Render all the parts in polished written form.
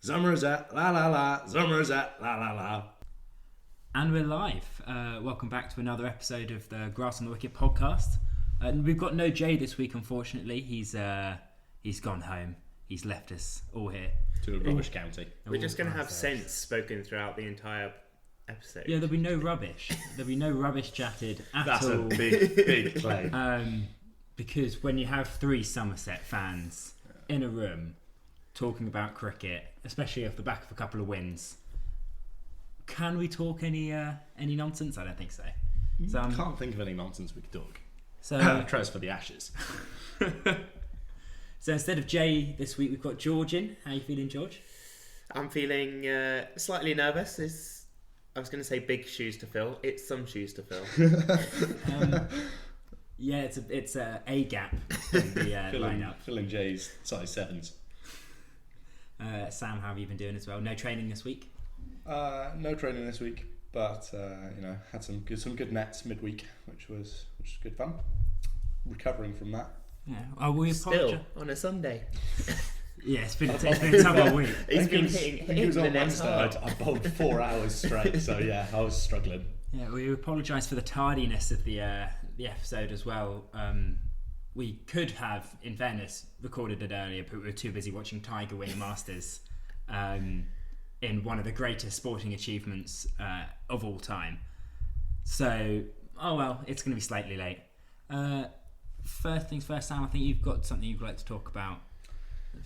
Somerset, la la la, Somerset, la la la. And we're live. Welcome back to another episode of the Grass on the Wicket podcast. We've got no Jay this week, unfortunately. He's gone home. He's left us all here. To a rubbish county. We're just going to have sense spoken throughout the entire episode. Yeah, there'll be no rubbish. There'll be no rubbish chatted at That's all. a big claim. Because when you have three Somerset fans in a room talking about cricket, especially off the back of a couple of wins, can we talk any nonsense? I don't think so. So I can't think of any nonsense we could talk. So Tres for the Ashes. So instead of Jay this week, we've got George in. How are you feeling, George? I'm feeling slightly nervous. I was going to say big shoes to fill. It's some shoes to fill. Yeah, it's a gap in the lineup. Filling Jay's size 7s. Sam, how have you been doing as well? No training this week? No training this week, but had some good nets midweek, which was good fun. Recovering from that. Yeah. Oh, we Still on a Sunday. Yeah, it's been a tough week. He's been He was hitting the on nets Wednesday. hard. I bowled 4 hours straight, so yeah, I was struggling. Yeah, we apologise for the tardiness of the episode as well. We could have, in fairness, recorded it earlier, but we were too busy watching Tiger win the Masters in one of the greatest sporting achievements of all time. So, oh well, it's going to be slightly late. First things first, Sam, I think you've got something you'd like to talk about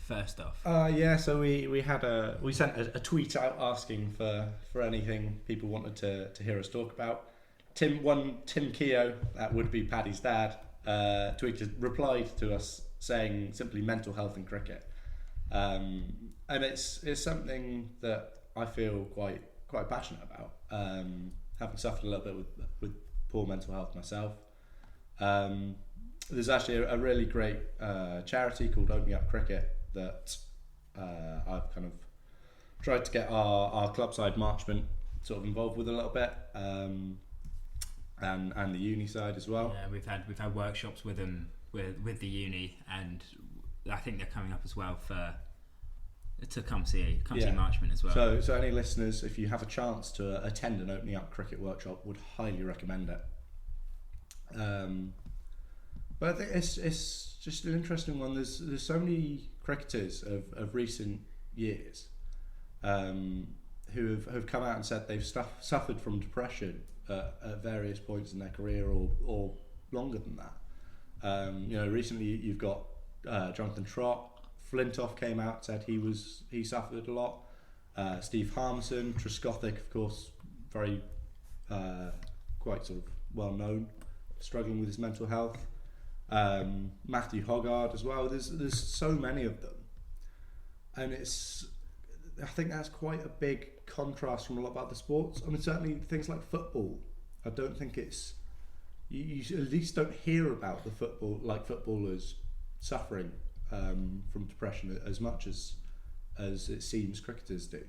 first off. Yeah, so we sent a tweet out asking for anything people wanted to hear us talk about. Tim Keogh, that would be Paddy's dad, replied to us saying simply mental health in cricket, and it's something that I feel quite passionate about, having suffered a little bit with poor mental health myself. There's actually a really great charity called Opening Up Cricket that I've kind of tried to get our club side Marchment sort of involved with a little bit, and the uni side as well. Yeah, we've had workshops with them with the uni, and I think they're coming up as well to come see Marchment as well. So any listeners, if you have a chance to attend an Opening Up Cricket workshop, would highly recommend it. But I think it's just an interesting one. There's so many cricketers of recent years who have come out and said they've suffered from depression at various points in their career or longer than that. Recently you've got Jonathan Trott. Flintoff came out, said he suffered a lot. Steve Harmison, Trescothick, of course, very quite sort of well known, struggling with his mental health. Matthew Hoggard as well. There's so many of them, and I think that's quite a big contrast from a lot of other sports. I mean, certainly things like football. I don't think it's you at least don't hear about the footballers suffering from depression as much as it seems cricketers do.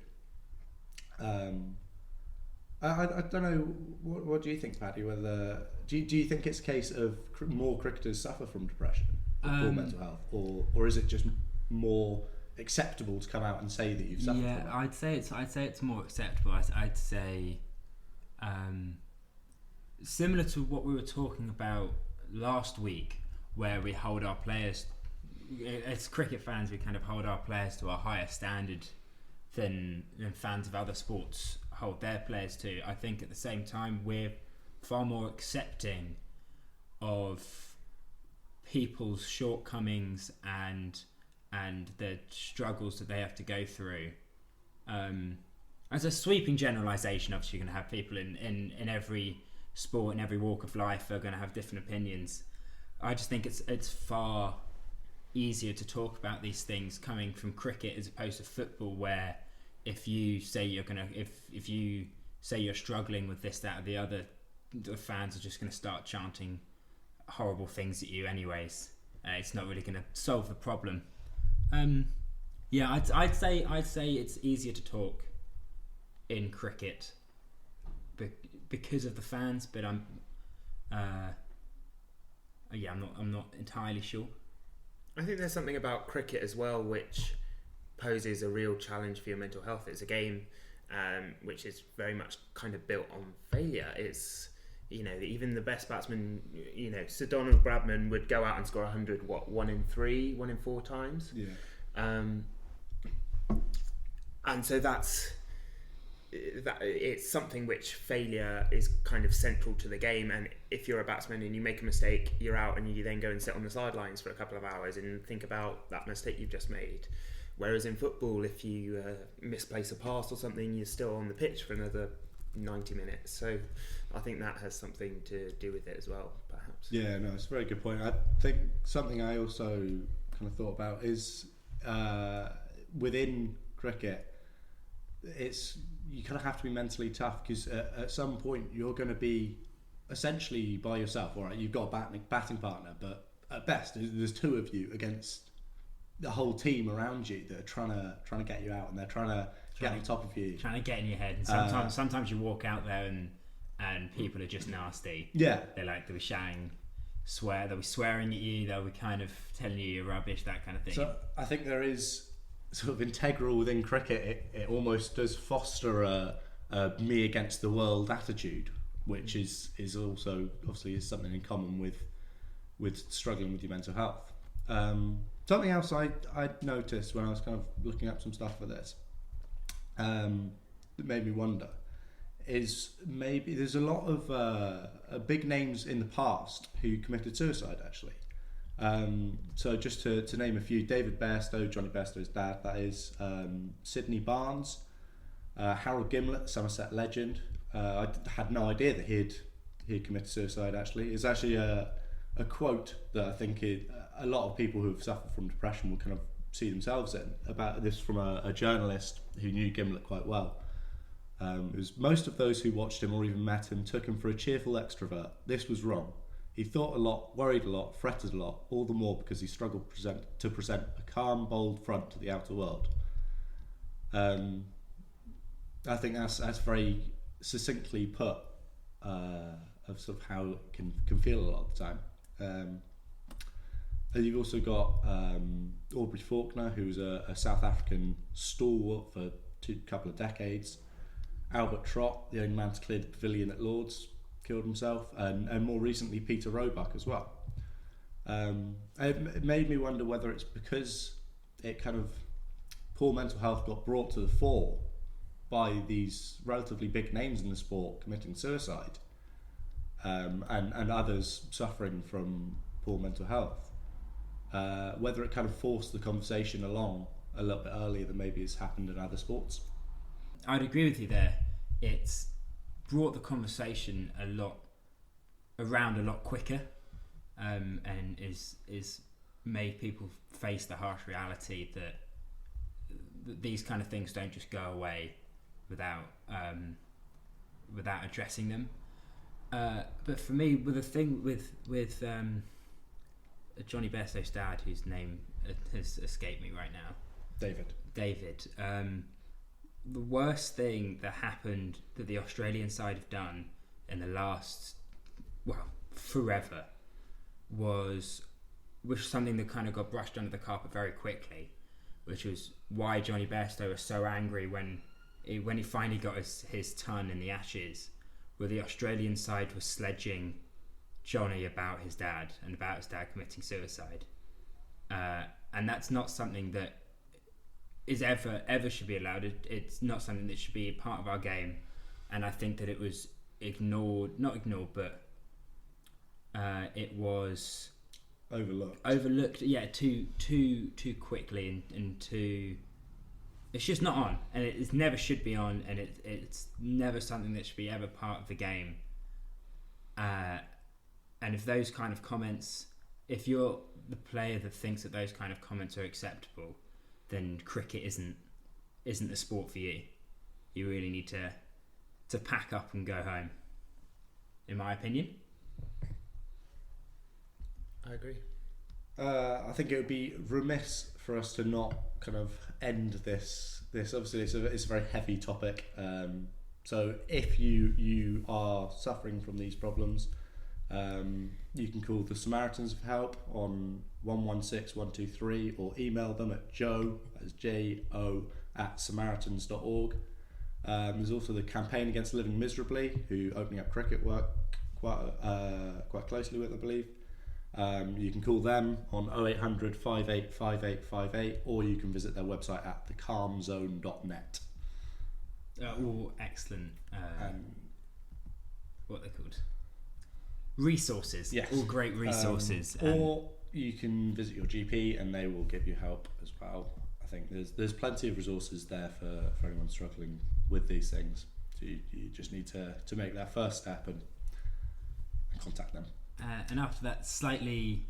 I don't know. What do you think, Paddy? Whether do you think it's a case of more cricketers suffer from depression or poor mental health, or is it just more acceptable to come out and say that you've suffered from it? I'd say it's more acceptable. I'd say similar to what we were talking about last week, where we hold our players as cricket fans. We kind of hold our players to a higher standard than fans of other sports hold their players to. I think at the same time we're far more accepting of people's shortcomings and the struggles that they have to go through. As a sweeping generalisation, obviously you're going to have people in every sport, in every walk of life, are going to have different opinions. I just think it's far easier to talk about these things coming from cricket as opposed to football, where if you say if you say you're struggling with this, that, or the other, the fans are just going to start chanting horrible things at you anyways. It's not really going to solve the problem. I'd say it's easier to talk in cricket because of the fans, but I'm not entirely sure. I think there's something about cricket as well which poses a real challenge for your mental health. It's a game which is very much kind of built on failure. It's, even the best batsmen, Sir Donald Bradman would go out and score 100, 1 in 3, 1 in 4 times? Yeah. And so that it's something which failure is kind of central to the game, and if you're a batsman and you make a mistake, you're out, and you then go and sit on the sidelines for a couple of hours and think about that mistake you've just made. Whereas in football, if you misplace a pass or something, you're still on the pitch for another 90 minutes. So I think that has something to do with it as well, perhaps. Yeah, no, it's a very good point. I think something I also kind of thought about is within cricket, you kind of have to be mentally tough, because at some point you're going to be essentially by yourself. All right, you've got a batting partner, but at best there's 2 of you against the whole team around you that are trying to get you out, and they're trying to get on top of you, trying to get in your head. And sometimes you walk out there and people are just nasty. Yeah, they'll be shouting, they'll be swearing at you, they'll be kind of telling you you're rubbish, that kind of thing. So I think there is sort of integral within cricket. It almost does foster a me against the world attitude, which is also obviously is something in common with struggling with your mental health. Something else I noticed when I was kind of looking up some stuff for this that made me wonder is maybe there's a lot of big names in the past who committed suicide, actually. So just to name a few: David Bairstow, Johnny Bairstow's dad, that is, Sidney Barnes, Harold Gimlett, Somerset legend. I had no idea that he'd committed suicide, actually. It's actually a quote that I think a lot of people who have suffered from depression will kind of see themselves in, about this from a journalist who knew Gimlett quite well. It was, most of those who watched him or even met him took him for a cheerful extrovert. This was wrong. He thought a lot, worried a lot, fretted a lot, all the more because he struggled to present a calm, bold front to the outer world. I think that's very succinctly put of sort of how it can feel a lot of the time. And you've also got Aubrey Faulkner, who's a South African stalwart for a couple of decades. Albert Trott, the only man to clear the pavilion at Lord's, killed himself, and more recently Peter Roebuck as well. It made me wonder whether it's because it kind of poor mental health got brought to the fore by these relatively big names in the sport committing suicide, and others suffering from poor mental health, whether it kind of forced the conversation along a little bit earlier than maybe it's happened in other sports. I'd agree with you there. It's brought the conversation around a lot quicker, and is made people face the harsh reality that these kind of things don't just go away without addressing them. But for me, with the thing with Johnny Bairstow's dad, whose name has escaped me right now, David. The worst thing that happened that the Australian side have done in the last, forever, was something that kind of got brushed under the carpet very quickly, which was why Johnny Bairstow was so angry when he finally got his ton in the Ashes, where the Australian side was sledging Johnny about his dad and about his dad committing suicide. And that's not something that is ever should be allowed. It's not something that should be part of our game, and I think that it was not ignored, but it was overlooked. Yeah, too quickly, and too. It's just not on, and it never should be on, and it's never something that should be ever part of the game. And if those kind of comments, if you're the player that thinks that those kind of comments are acceptable, then cricket isn't the sport for you. You really need to pack up and go home, in my opinion. I agree. I think it would be remiss for us to not kind of end this. Obviously, it's a very heavy topic. So if you are suffering from these problems, You can call the Samaritans of Help on 116123 or email them at joe, that's JO, at samaritans.org. There's also the Campaign Against Living Miserably, who Opening Up Cricket work quite closely with, I believe. You can call them on 0800 585858, or you can visit their website at thecalmzone.net. All excellent. What are they called? Resources. Yes. All great resources. Or you can visit your GP and they will give you help as well. I think there's plenty of resources there for anyone struggling with these things. So you just need to make that first step and contact them. And after that slightly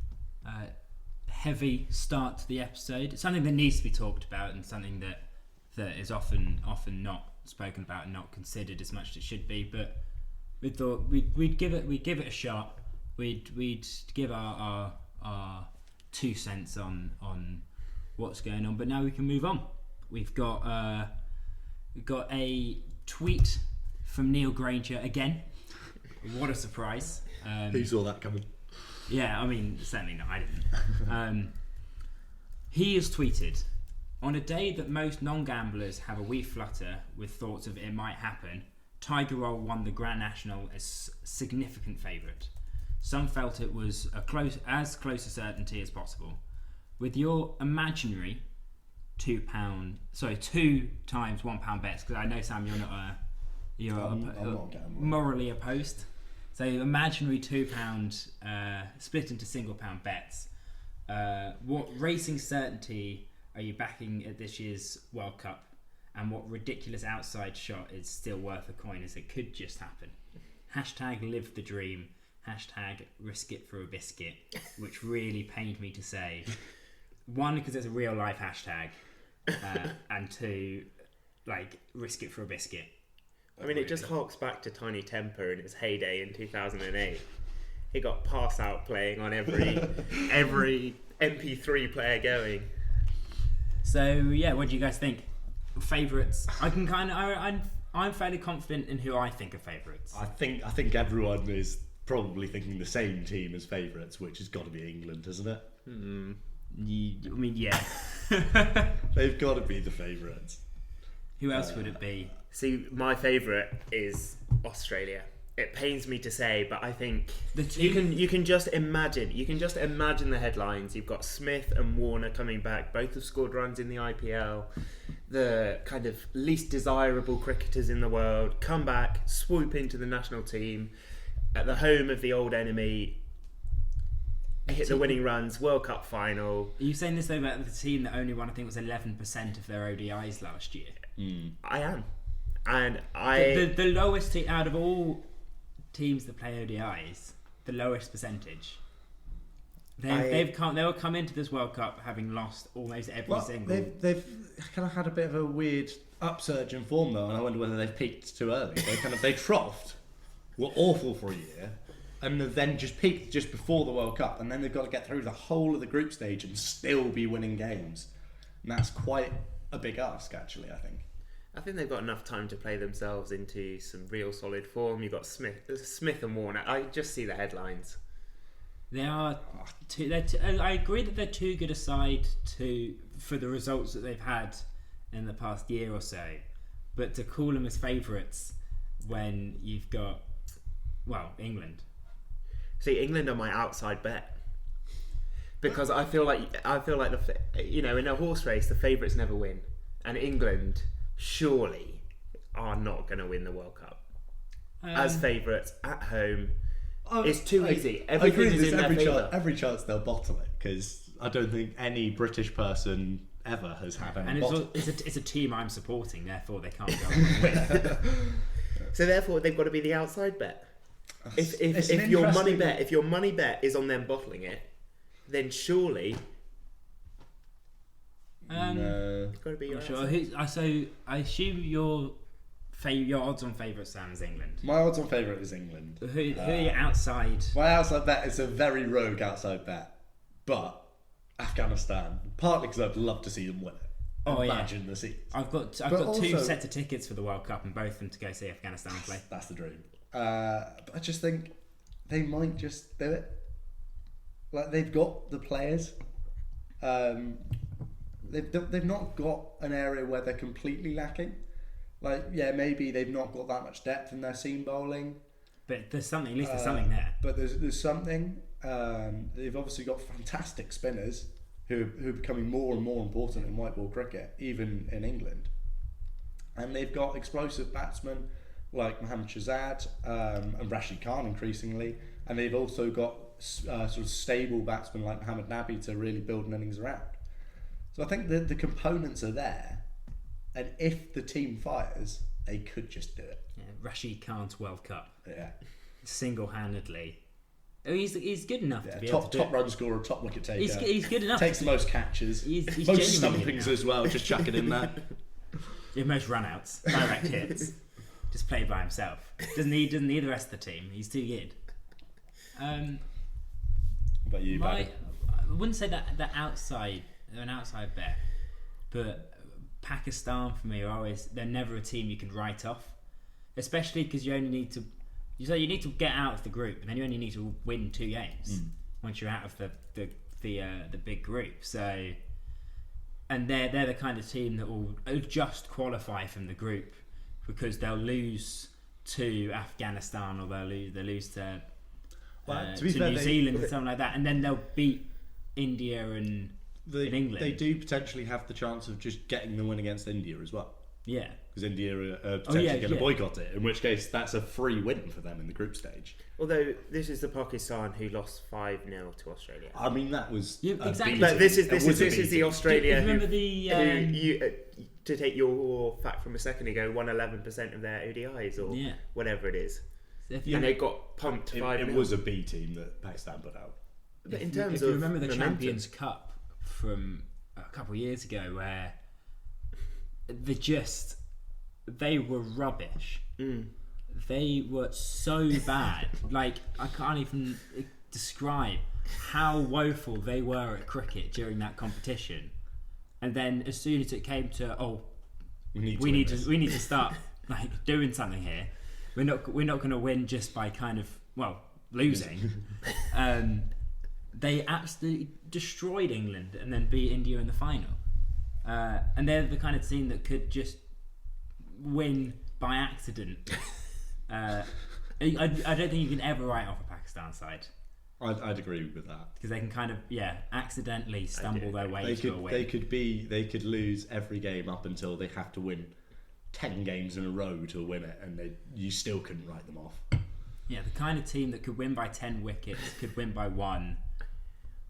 heavy start to the episode, it's something that needs to be talked about and something that is often not spoken about and not considered as much as it should be. But we thought we'd give it a shot. We'd give our 2 cents on what's going on. But now we can move on. We've got a tweet from Neil Granger again. What a surprise! Who saw that coming? Yeah, I mean, certainly not. I didn't. He has tweeted, on a day that most non-gamblers have a wee flutter with thoughts of it might happen, Tiger Roll won the Grand National as significant favourite. Some felt it was as close to certainty as possible. With your imaginary £2 times £1 bets, because I know, Sam, you're not morally opposed. So imaginary £2 split into single pound bets. What racing certainty are you backing at this year's World Cup? And what ridiculous outside shot is still worth a coin as it could just happen? Hashtag live the dream. Hashtag risk it for a biscuit, which really pained me to say. 1, because it's a real life hashtag, and 2, like, risk it for a biscuit. I mean, it just harks back to Tiny Temper in its heyday in 2008. He got pass out playing on every MP3 player going. So yeah, what do you guys think? Favourites? I'm fairly confident in who I think are favourites. I think everyone is probably thinking the same team as favourites, which has got to be England, hasn't it? I mean, yeah. They've got to be the favourites. Who else would it be? See, my favourite is Australia. It pains me to say, but I think you can just imagine. You can just imagine the headlines. You've got Smith and Warner coming back. Both have scored runs in the IPL. The kind of least desirable cricketers in the world come back, swoop into the national team at the home of the old enemy, hit the winning runs, World Cup final. Are you saying this though about the team that only won, I think it was 11% of their ODIs last year? I am. And the lowest team out of all teams that play ODIs, the lowest percentage. They'll come into this World Cup having lost almost every single. They've kind of had a bit of a weird upsurge in form though, and I wonder whether they've peaked too early. They troughed, were awful for a year, and then just peaked just before the World Cup, and then they've got to get through the whole of the group stage and still be winning games, and that's quite a big ask, actually. I think they've got enough time to play themselves into some real solid form. You've got Smith and Warner. I just see the headlines. They are. I agree that they're too good a side for the results that they've had in the past year or so. But to call them as favourites when you've got, England. See, England are my outside bet because I feel like in a horse race the favourites never win, and England surely are not going to win the World Cup as favourites at home. It's too easy. Everything is in their favour. Every chance they'll bottle it, because I don't think any British person ever has had any bottle. It's a team I'm supporting, therefore they can't go and win. So therefore they've got to be the outside bet. If your money bet is on them bottling it, then surely it's got to be your outside. So I assume your odds on favourite, Sam, is England. My odds on favourite is England. Who are your outside? My outside bet is a very rogue outside bet, but Afghanistan, partly because I'd love to see them win it. Imagine the seats. I've got 2 sets of tickets for the World Cup, and both of them to go see Afghanistan play. That's the dream. But I just think they might just do it. Like, they've got the players. They've not got an area where they're completely lacking. Like, yeah, maybe they've not got that much depth in their seam bowling. But there's something. At least there's something there. But there's something. They've obviously got fantastic spinners who are becoming more and more important in white ball cricket, even in England. And they've got explosive batsmen like Mohammad Shahzad and Rashid Khan increasingly, and they've also got sort of stable batsmen like Mohammad Nabi to really build an innings around. So I think the components are there, and if the team fires, they could just do it. Yeah, Rashid Khan's World Cup. Yeah, single-handedly. Oh, he's good enough to be top run scorer, top wicket taker. He's good enough. Takes the most catches, he's most stumpings as well. Just chuck it in there. Yeah, most run-outs, direct hits. Just played by himself. Doesn't need the rest of the team. He's too good. What about you, I wouldn't say that they're an outside bet, but Pakistan for me they're never a team you can write off, especially because you need to get out of the group, and then you only need to win 2 games once you're out of the big group. So, and they're the kind of team that will just qualify from the group because they'll lose to Afghanistan or they'll lose to New Zealand or something like that, and then they'll beat India and in England. They do potentially have the chance of just getting the win against India as well. Yeah, because India are potentially going to boycott it, in which case that's a free win for them in the group stage. Although this is the Pakistan who lost 5-0 to Australia. I mean, that was exactly. But this is the Australia. Do you remember to take your fact from a second ago, won 11% of their ODIs or whatever it is, and they got pumped 5-0. It was a B team that Pakistan put out. But if you remember the Champions Cup from a couple of years ago, where they were rubbish. They were so bad. Like, I can't even describe how woeful they were at cricket during that competition. And then as soon as it came to we need to start like doing something here. We're not going to win just by kind of losing. They absolutely destroyed England and then beat India in the final. And they're the kind of team that could just win by accident. I don't think you can ever write off a Pakistan side. I'd agree with that, because they can kind of accidentally stumble their way to a win. They could lose every game up until they have to win 10 games in a row to win it, and you still couldn't write them off. Yeah, the kind of team that could win by 10 wickets, could win by 1,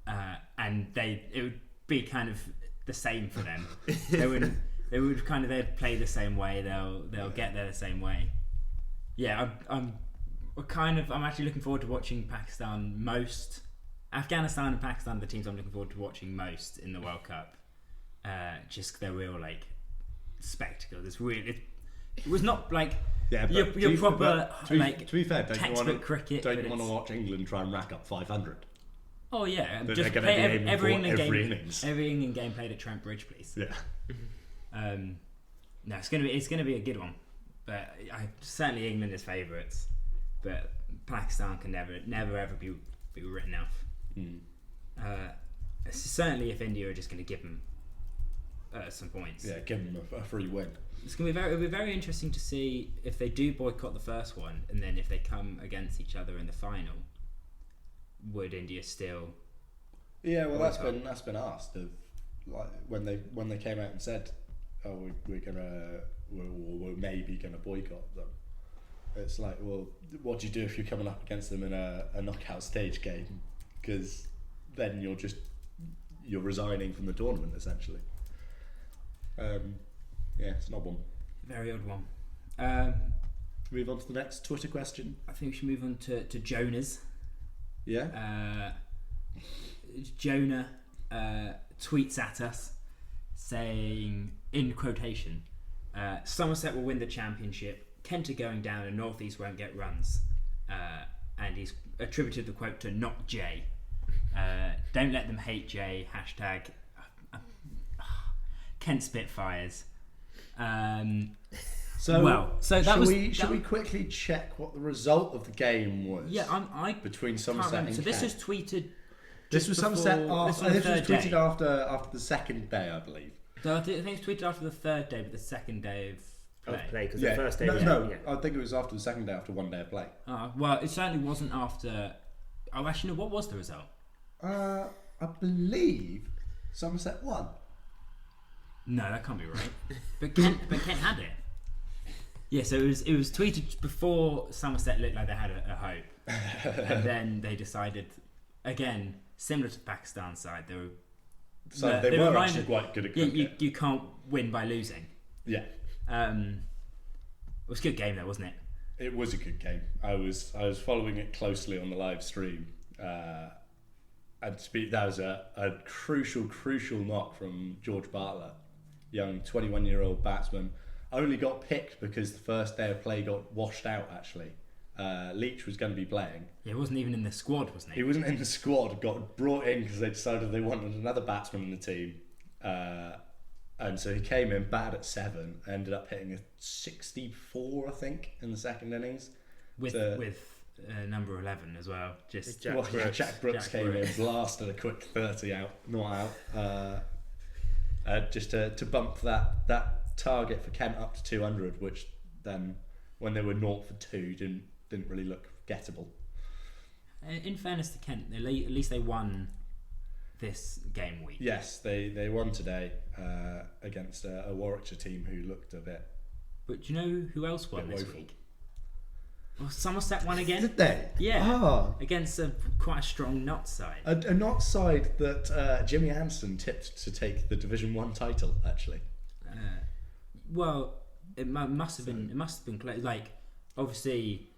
and it would be kind of the same for them. They'd play the same way. They'll get there the same way. Yeah, I'm actually looking forward to watching Pakistan most. Afghanistan and Pakistan are the teams I'm looking forward to watching most in the World Cup. Just 'cause they're real spectacle. It was not like your proper to be fair, textbook cricket. Don't you want to watch England try and rack up 500? Oh yeah, just play every innings. Every England game played at Trent Bridge, please. Yeah. No, it's gonna be a good one. But certainly England is favourites. But Pakistan can never ever be written off. Certainly, if India are just going to give them some points, give them a free win. It'll be very interesting to see if they do boycott the first one, and then if they come against each other in the final, would India still? Yeah, well, that's been asked of, like, when they came out and said, "Oh, we're maybe gonna boycott them." It's like, well, what do you do if you're coming up against them in a knockout stage game? Because then you're resigning from the tournament essentially. It's an odd one. Very odd one. Move on to the next Twitter question. I think we should move on to Jonah's. Yeah. Jonah tweets at us saying, in quotation, Somerset will win the championship. Kent are going down and North East won't get runs. And he's attributed the quote to not Jay. Don't let them hate Jay. # Kent Spitfires. that Should we quickly check what the result of the game was? Yeah, I between Somerset and So this Kent? was tweeted. This was Somerset. This This was was the third tweeted day. after the second day, I believe. So I think it was tweeted after the third day, but the second day of play. Because the first day. No. I think it was after the second day, after one day of play. Well, it certainly wasn't after. Oh, actually, no. What was the result? I believe Somerset won. No, that can't be right. But Kent had it. Yeah, so it was tweeted before Somerset looked like they had a hope, and then they decided, again, similar to the Pakistan side, they were actually quite good at cricket. You can't win by losing. Yeah. It was a good game though, wasn't it? It was a good game. I was following it closely on the live stream. That was a crucial knock from George Bartlett, young 21-year-old batsman. Only got picked because the first day of play got washed out, actually. Leach was going to be playing. Yeah, he wasn't even in the squad, wasn't he? He wasn't in the squad, got brought in because they decided they wanted another batsman in the team. And so he came in, batted at 7, ended up hitting a 64, I think, in the second innings. With number 11 as well. Jack Brooks came in, blasted a quick 30 out, not out. Just to bump that target for Kent up to 200, which then, when they were 0 for 2, didn't really look gettable. In fairness to Kent, at least they won this game week. Yes, they won today against a Warwickshire team who looked a bit. But do you know who else won this woeful. week? Well, Somerset won again. Did they? Yeah. Against quite a strong Notts side. A Notts side that Jimmy Anderson tipped to take the Division 1 title, actually. Well, it must have been close. Like, obviously,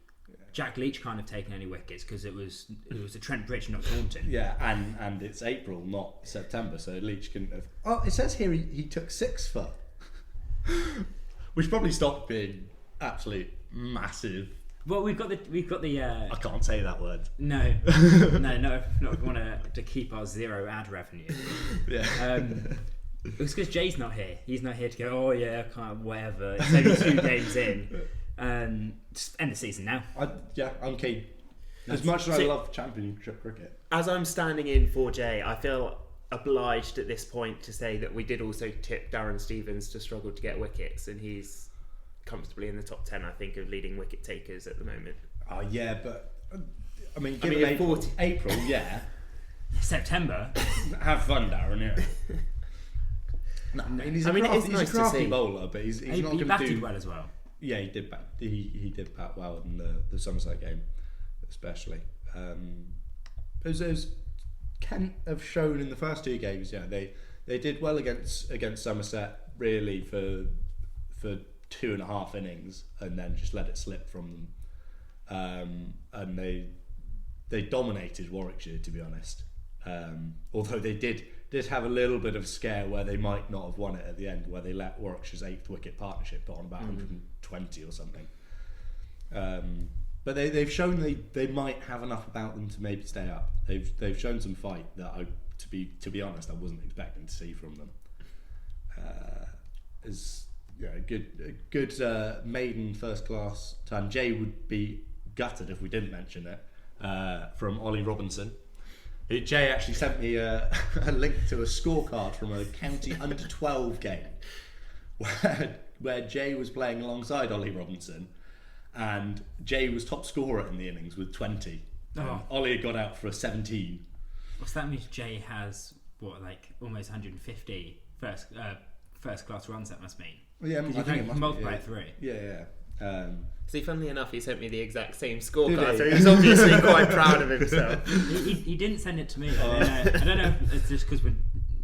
Jack Leach can't have taken any wickets because it was a Trent Bridge, not Taunton. Yeah, and it's April, not September, so Leach couldn't have. Oh, it says here he took 6 for, which probably stopped being absolute massive. Well, we've got the. I can't say that word. No. We want to keep our zero ad revenue. Yeah. It's because Jay's not here. He's not here to go, oh yeah, I can't, whatever. It's only 2 games in. Just end the season now. I'm keen. As much as I love championship cricket. As I'm standing in for Jay, I feel obliged at this point to say that we did also tip Darren Stevens to struggle to get wickets, and he's comfortably in the top 10, I think, of leading wicket takers at the moment. Oh yeah, but given April, yeah. September. Have fun, Darren. Yeah. No, he's a crafty bowler, but he's not going to do. He batted well as well. Yeah, he did bat. He did bat well in the Somerset game, especially. As Kent have shown in the first 2 games, yeah, they did well against Somerset really for 2.5 innings, and then just let it slip from them. And they dominated Warwickshire, to be honest. Although they did have a little bit of scare where they might not have won it at the end, where they let Warwickshire's 8th wicket partnership put on about 120 or something. But they've shown they might have enough about them to maybe stay up. They've shown some fight that to be honest, I wasn't expecting to see from them. A good maiden first class time. Jay would be gutted if we didn't mention it. From Ollie Robinson. Jay actually sent me a link to a scorecard from a county under 12 game where Jay was playing alongside Ollie Robinson, and Jay was top scorer in the innings with 20. Ollie had got out for a 17. What's that mean? Jay has almost 150 first class runs. That must mean. Well, yeah, I think it must multiply it through. Yeah. See, funnily enough, he sent me the exact same scorecard, so he's obviously quite proud of himself. He didn't send it to me. I don't know if it's just because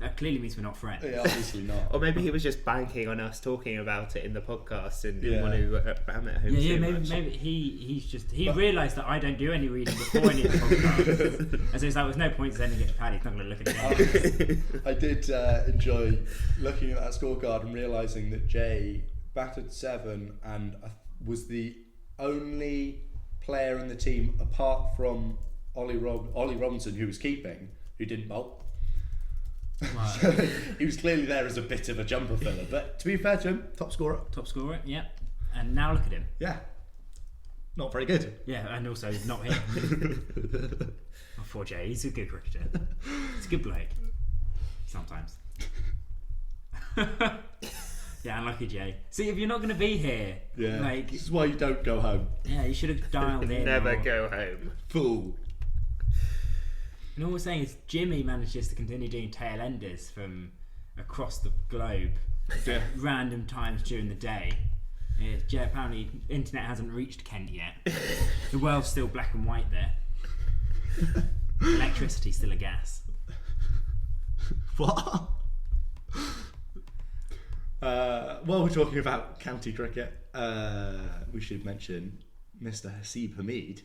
that clearly means we're not friends. Yeah, obviously not. Or maybe he was just banking on us talking about it in the podcast and didn't want to bam at home too much. Maybe he realised that I don't do any reading before any of the podcasts. And so it's like, there's no point sending it to Paddy, he's not going to look at it. I did enjoy looking at that scorecard and realising that Jay batted 7 and was the only player in the team apart from Ollie Robinson, who was keeping, who didn't bowl. Wow. So he was clearly there as a bit of a jumper filler, but to be fair to him, top scorer. Top scorer, yeah. And now look at him. Yeah. Not very good. Yeah, and also not him. Poor Jay, he's a good cricketer. He's a good bloke. Sometimes. Yeah, unlucky Jay. See, if you're not going to be here, like, this is why you don't go home. Yeah, you should have dialed in. Never go home. Fool. And all we're saying is Jimmy manages to continue doing tail enders from across the globe at random times during the day. Yeah, apparently internet hasn't reached Kent yet. The world's still black and white there. Electricity's still a gas. What? While we're talking about county cricket, we should mention Mr. Haseeb Hameed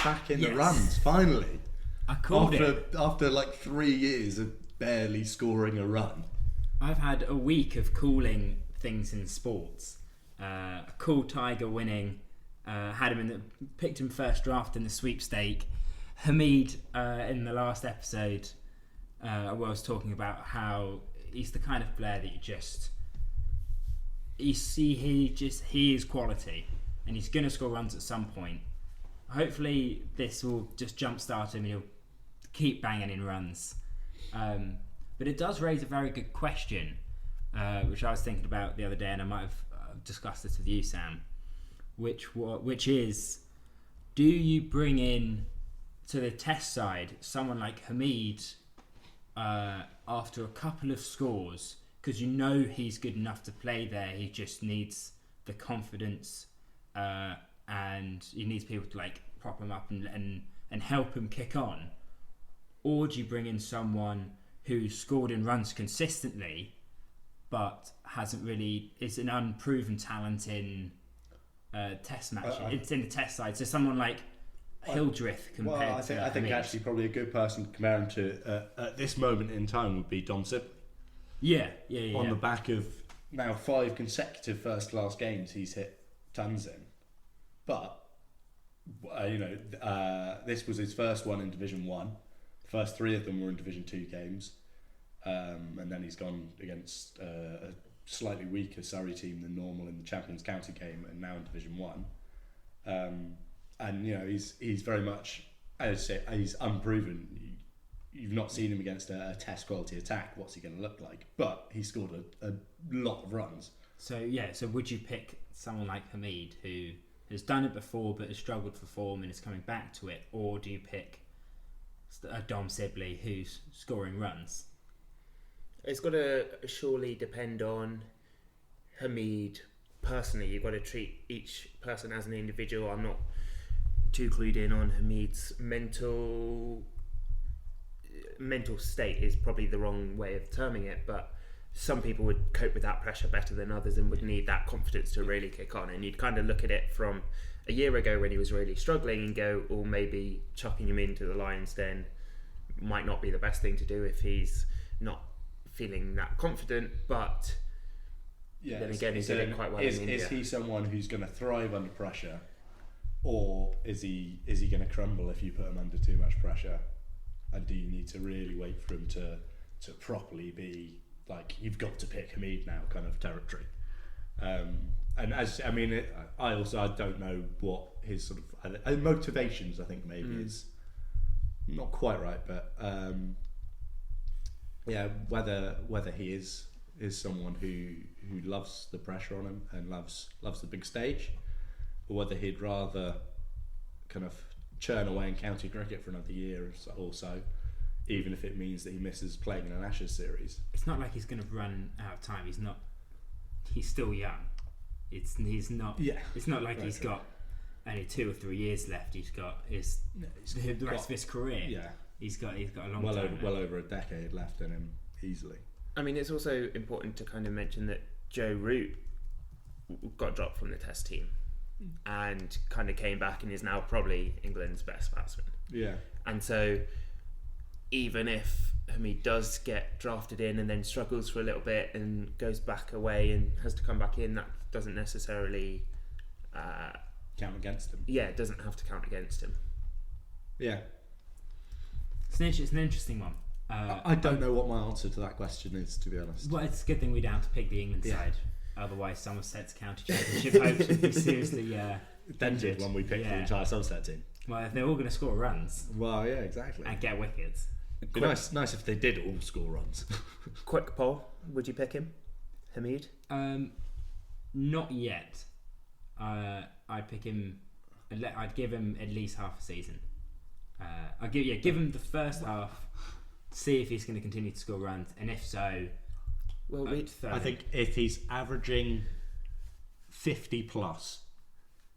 back in the runs finally. I called it after like 3 years of barely scoring a run. I've had a week of calling things in sports. A cool Tiger winning. Had him picked him first draft in the sweepstake. Hameed in the last episode, I was talking about how he's the kind of player that he is quality, and he's going to score runs at some point. Hopefully, this will just jumpstart him, and he'll keep banging in runs. But it does raise a very good question, which I was thinking about the other day, and I might have discussed this with you, Sam. Which is, do you bring in to the test side someone like Hameed after a couple of scores, because you know he's good enough to play there, he just needs the confidence and he needs people to like prop him up and help him kick on? Or do you bring in someone who's scored in runs consistently but is an unproven talent in test match? It's in the test side, so someone like Hildreth compared to I think actually probably a good person to compare him to at this moment in time would be Dom Sibley. Yeah. On the back of now 5 consecutive first-class games, he's hit tons in. But this was his first one in Division 1. The first 3 of them were in Division 2 games, and then he's gone against a slightly weaker Surrey team than normal in the Champions County game, and now in Division 1. And he's very much, as I say, he's unproven. You've not seen him against a test quality attack. What's he going to look like? But he scored a lot of runs. So would you pick someone like Hameed, who has done it before but has struggled for form and is coming back to it, or do you pick a Dom Sibley who's scoring runs? It's got to surely depend on Hameed personally. You've got to treat each person as an individual. I'm not too clued in on Hameed's mental state is probably the wrong way of terming it, but some people would cope with that pressure better than others and would need that confidence to really kick on. And you'd kind of look at it from a year ago when he was really struggling and go, or maybe chucking him into the Lions Den might not be the best thing to do if he's not feeling that confident. But then again, he's doing quite well in India. Is he someone who's going to thrive under pressure, or is he going to crumble if you put him under too much pressure? And do you need to really wait for him to properly be like, you've got to pick Hameed now kind of territory? And I don't know what his sort of motivations, I think maybe is not quite right, but whether he is someone who loves the pressure on him and loves the big stage, or whether he'd rather kind of churn away in county cricket for another year or so, even if it means that he misses playing in an Ashes series. It's not like he's going to run out of time. He's still young. He's not like he's got only 2 or 3 years left. He's got the rest of his career. Yeah, he's got a long time. Well over a decade left in him easily. I mean, it's also important to kind of mention that Joe Root got dropped from the Test team and kind of came back and is now probably England's best batsman. Yeah. And so even if Hameed does get drafted in and then struggles for a little bit and goes back away and has to come back in, that doesn't necessarily count against him. Yeah, it doesn't have to count against him. Yeah. It's an interesting one. I don't know what my answer to that question is, to be honest. Well, it's a good thing we don't have to pick the England side. Otherwise, Somerset's county championship hopes would be seriously Dented when we picked the entire Somerset team. Well, if they're all going to score runs. Well, yeah, exactly. And get wickets. It'd be nice if they did all score runs. Quick poll: would you pick him, Hamid? Not yet. I'd pick him. I'd give him at least half a season. Give him the first half. See if he's going to continue to score runs, and if so, well, I think if he's averaging 50 plus,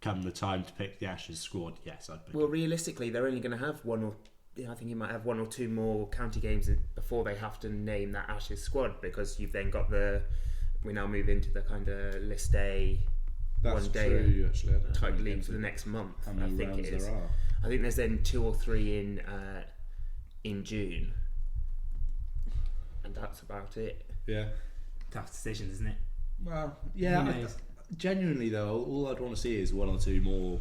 come the time to pick the Ashes squad, yes, I'd pick him. Realistically, they're only going to have I think he might have 1 or 2 more county games before they have to name that Ashes squad, because you've then got we now move into the kind of list A. That's 1 day true, actually. I don't know type league for the next month. How many rounds there are? I think there's then 2 or 3 in June, and that's about it. Yeah. Tough decisions, isn't it? Well, yeah. Genuinely though, all I'd want to see is 1 or 2 more.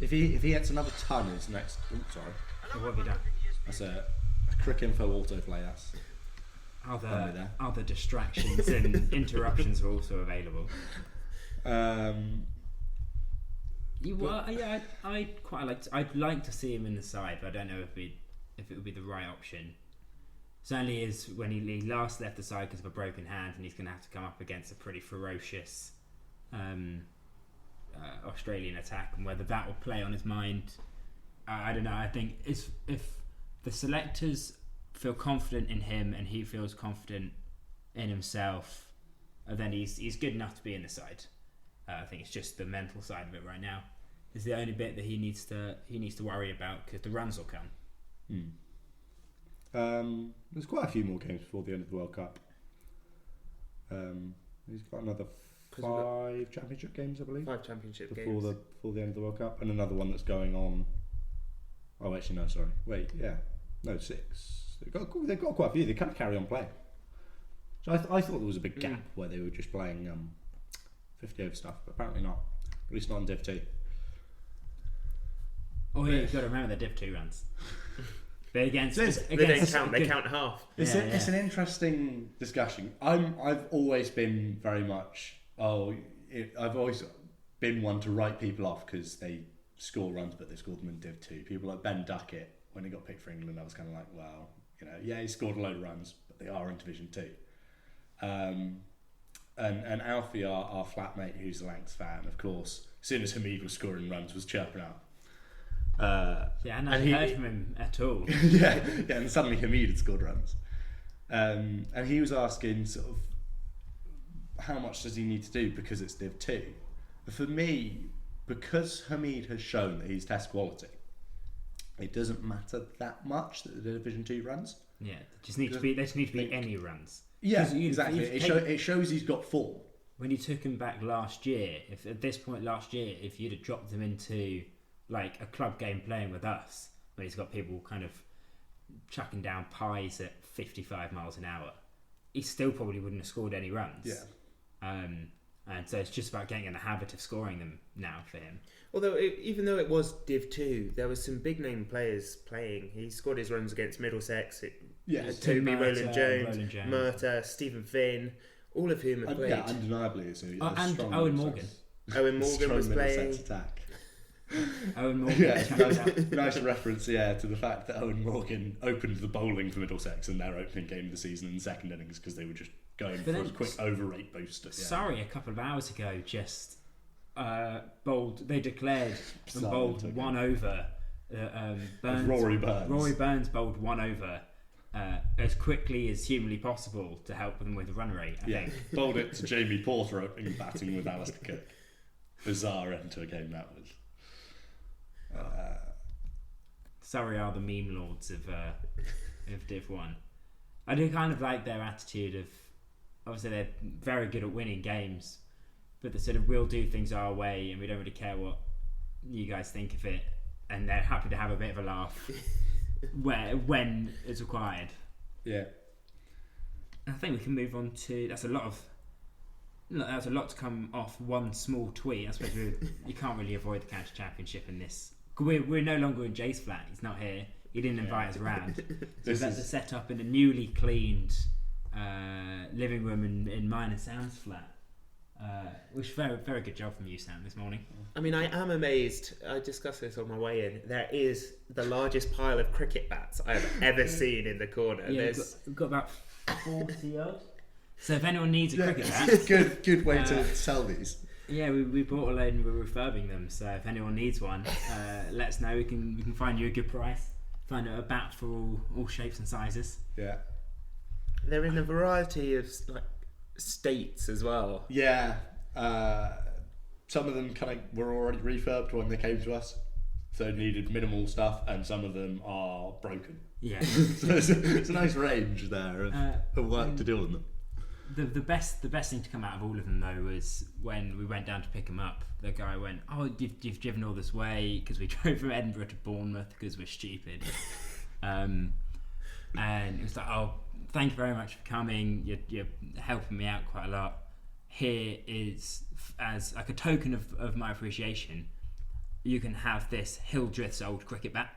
If he hits another ton in his next. Oh, sorry. What have you done? That's a Crick Info autoplay. That's. Other distractions and interruptions are also available. I'd like to see him in the side, but I don't know if it would be the right option. Certainly is when he last left the side because of a broken hand, and he's going to have to come up against a pretty ferocious Australian attack, and whether that will play on his mind, I don't know. I think if the selectors feel confident in him and he feels confident in himself, then he's good enough to be in the side. I think it's just the mental side of it right now is the only bit that he needs to worry about, because the runs will come. There's quite a few more games before the end of the World Cup. He's got another 5 championship games, I believe. 5 championship before games before the end of the World Cup, and another one that's going on. Oh, actually, no, sorry. Wait, yeah, no, 6. They've got quite a few. They kind of carry on playing. So I thought there was a big gap where they were just playing 50 over stuff, but apparently not. At least not on Div 2. Oh yeah, you've got to remember the Div 2 runs. But they don't count. They count half. It's an interesting discussion. I've always been very much. I've always been one to write people off because they score runs, but they scored them in Div 2. People like Ben Duckett, when he got picked for England, I was kind of like, well, he scored a load of runs, but they are in Division 2. And Alfie, our flatmate, who's a Lancs fan, of course, as soon as Hamid was scoring runs, was chirping out. And I hadn't heard from him at all. And suddenly Hamid had scored runs. And he was asking sort of, how much does he need to do because it's Div 2? For me, because Hamid has shown that he's test quality, it doesn't matter that much that the Division 2 runs. Yeah, there just need to be any runs. Yeah, exactly. It shows he's got form. When you took him back last year, if you'd have dropped him into like a club game playing with us, where he's got people kind of chucking down pies at 55 miles an hour, he still probably wouldn't have scored any runs. Yeah. And so it's just about getting in the habit of scoring them now for him. Although, even though it was Div 2, there was some big name players playing. He scored his runs against Middlesex. Toby, Roland Jones, Murta, Stephen Finn, all of whom have played. Yeah, undeniably. It's a and strong Owen Morgan. Owen Morgan was playing. Attack. Owen Morgan. Nice reference, to the fact that Owen Morgan opened the bowling for Middlesex in their opening game of the season in the second innings because they were just going for a quick overrate boost. Sorry, a couple of hours ago, just bowled. They declared and bowled 1 over. Rory Burns. Rory Burns bowled 1 over as quickly as humanly possible to help them with the run rate. I think. Bowled it to Jamie Porter opening batting with Alistair Cook. Bizarre end to a game that was. Sorry are the meme lords of Div 1. I do kind of like their attitude of, obviously they're very good at winning games, but they sort of we'll do things our way and we don't really care what you guys think of it, and they're happy to have a bit of a laugh when it's required. Yeah. I think we can move on to that's a lot to come off one small tweet. I suppose you can't really avoid the county championship in this. We're no longer in Jay's flat. He's not here. He didn't invite us around. So that's a set up in a newly cleaned living room in mine and Sam's flat. Which very, very good job from you, Sam, this morning. I mean, I am amazed. I discussed this on my way in. There is the largest pile of cricket bats I have ever seen in the corner. Yeah, we've got about 40 odd. So if anyone needs a cricket bat, good way to sell these. Yeah, we bought a load and we're refurbing them. So if anyone needs one, let us know. We can find you a good price. Find a bat for all shapes and sizes. Yeah. They're in a variety of states as well. Yeah. Some of them kind of were already refurbed when they came to us, so needed minimal stuff, and some of them are broken. Yeah. So it's a nice range there of work to do on them. The best thing to come out of all of them though was when we went down to pick them up. The guy went, "Oh, you've driven all this way because we drove from Edinburgh to Bournemouth because we're stupid." And it was like, "Oh, thank you very much for coming. You're helping me out quite a lot. Here is, as like a token of my appreciation, you can have this Hildreth's old cricket bat,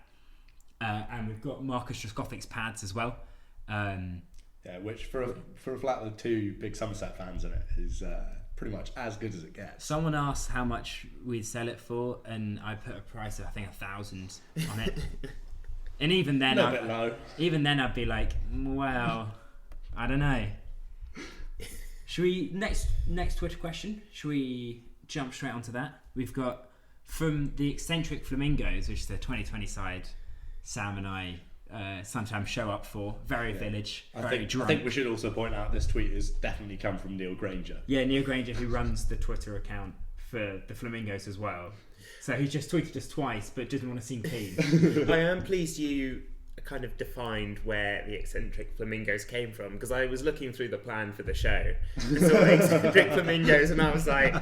and we've got Marcus Trescothick's pads as well." Yeah, which for a flat with two big Somerset fans in it is pretty much as good as it gets. Someone asked how much we'd sell it for, and I put a price of I think 1,000 on it. And even then, a bit low. Even then, I'd be like, well, I don't know. Should we next Twitter question? Should we jump straight onto that? We've got from the Eccentric Flamingos, which is the 2020 side. Sam and I sometimes show up for very village, very drunk. I think we should also point out this tweet has definitely come from Neil Granger. Yeah, Neil Granger, who runs the Twitter account for the Flamingos as well. So he just tweeted us twice, but didn't want to seem keen. I am pleased you kind of defined where the Eccentric Flamingos came from, because I was looking through the plan for the show, saw Eccentric Flamingos, and I was like,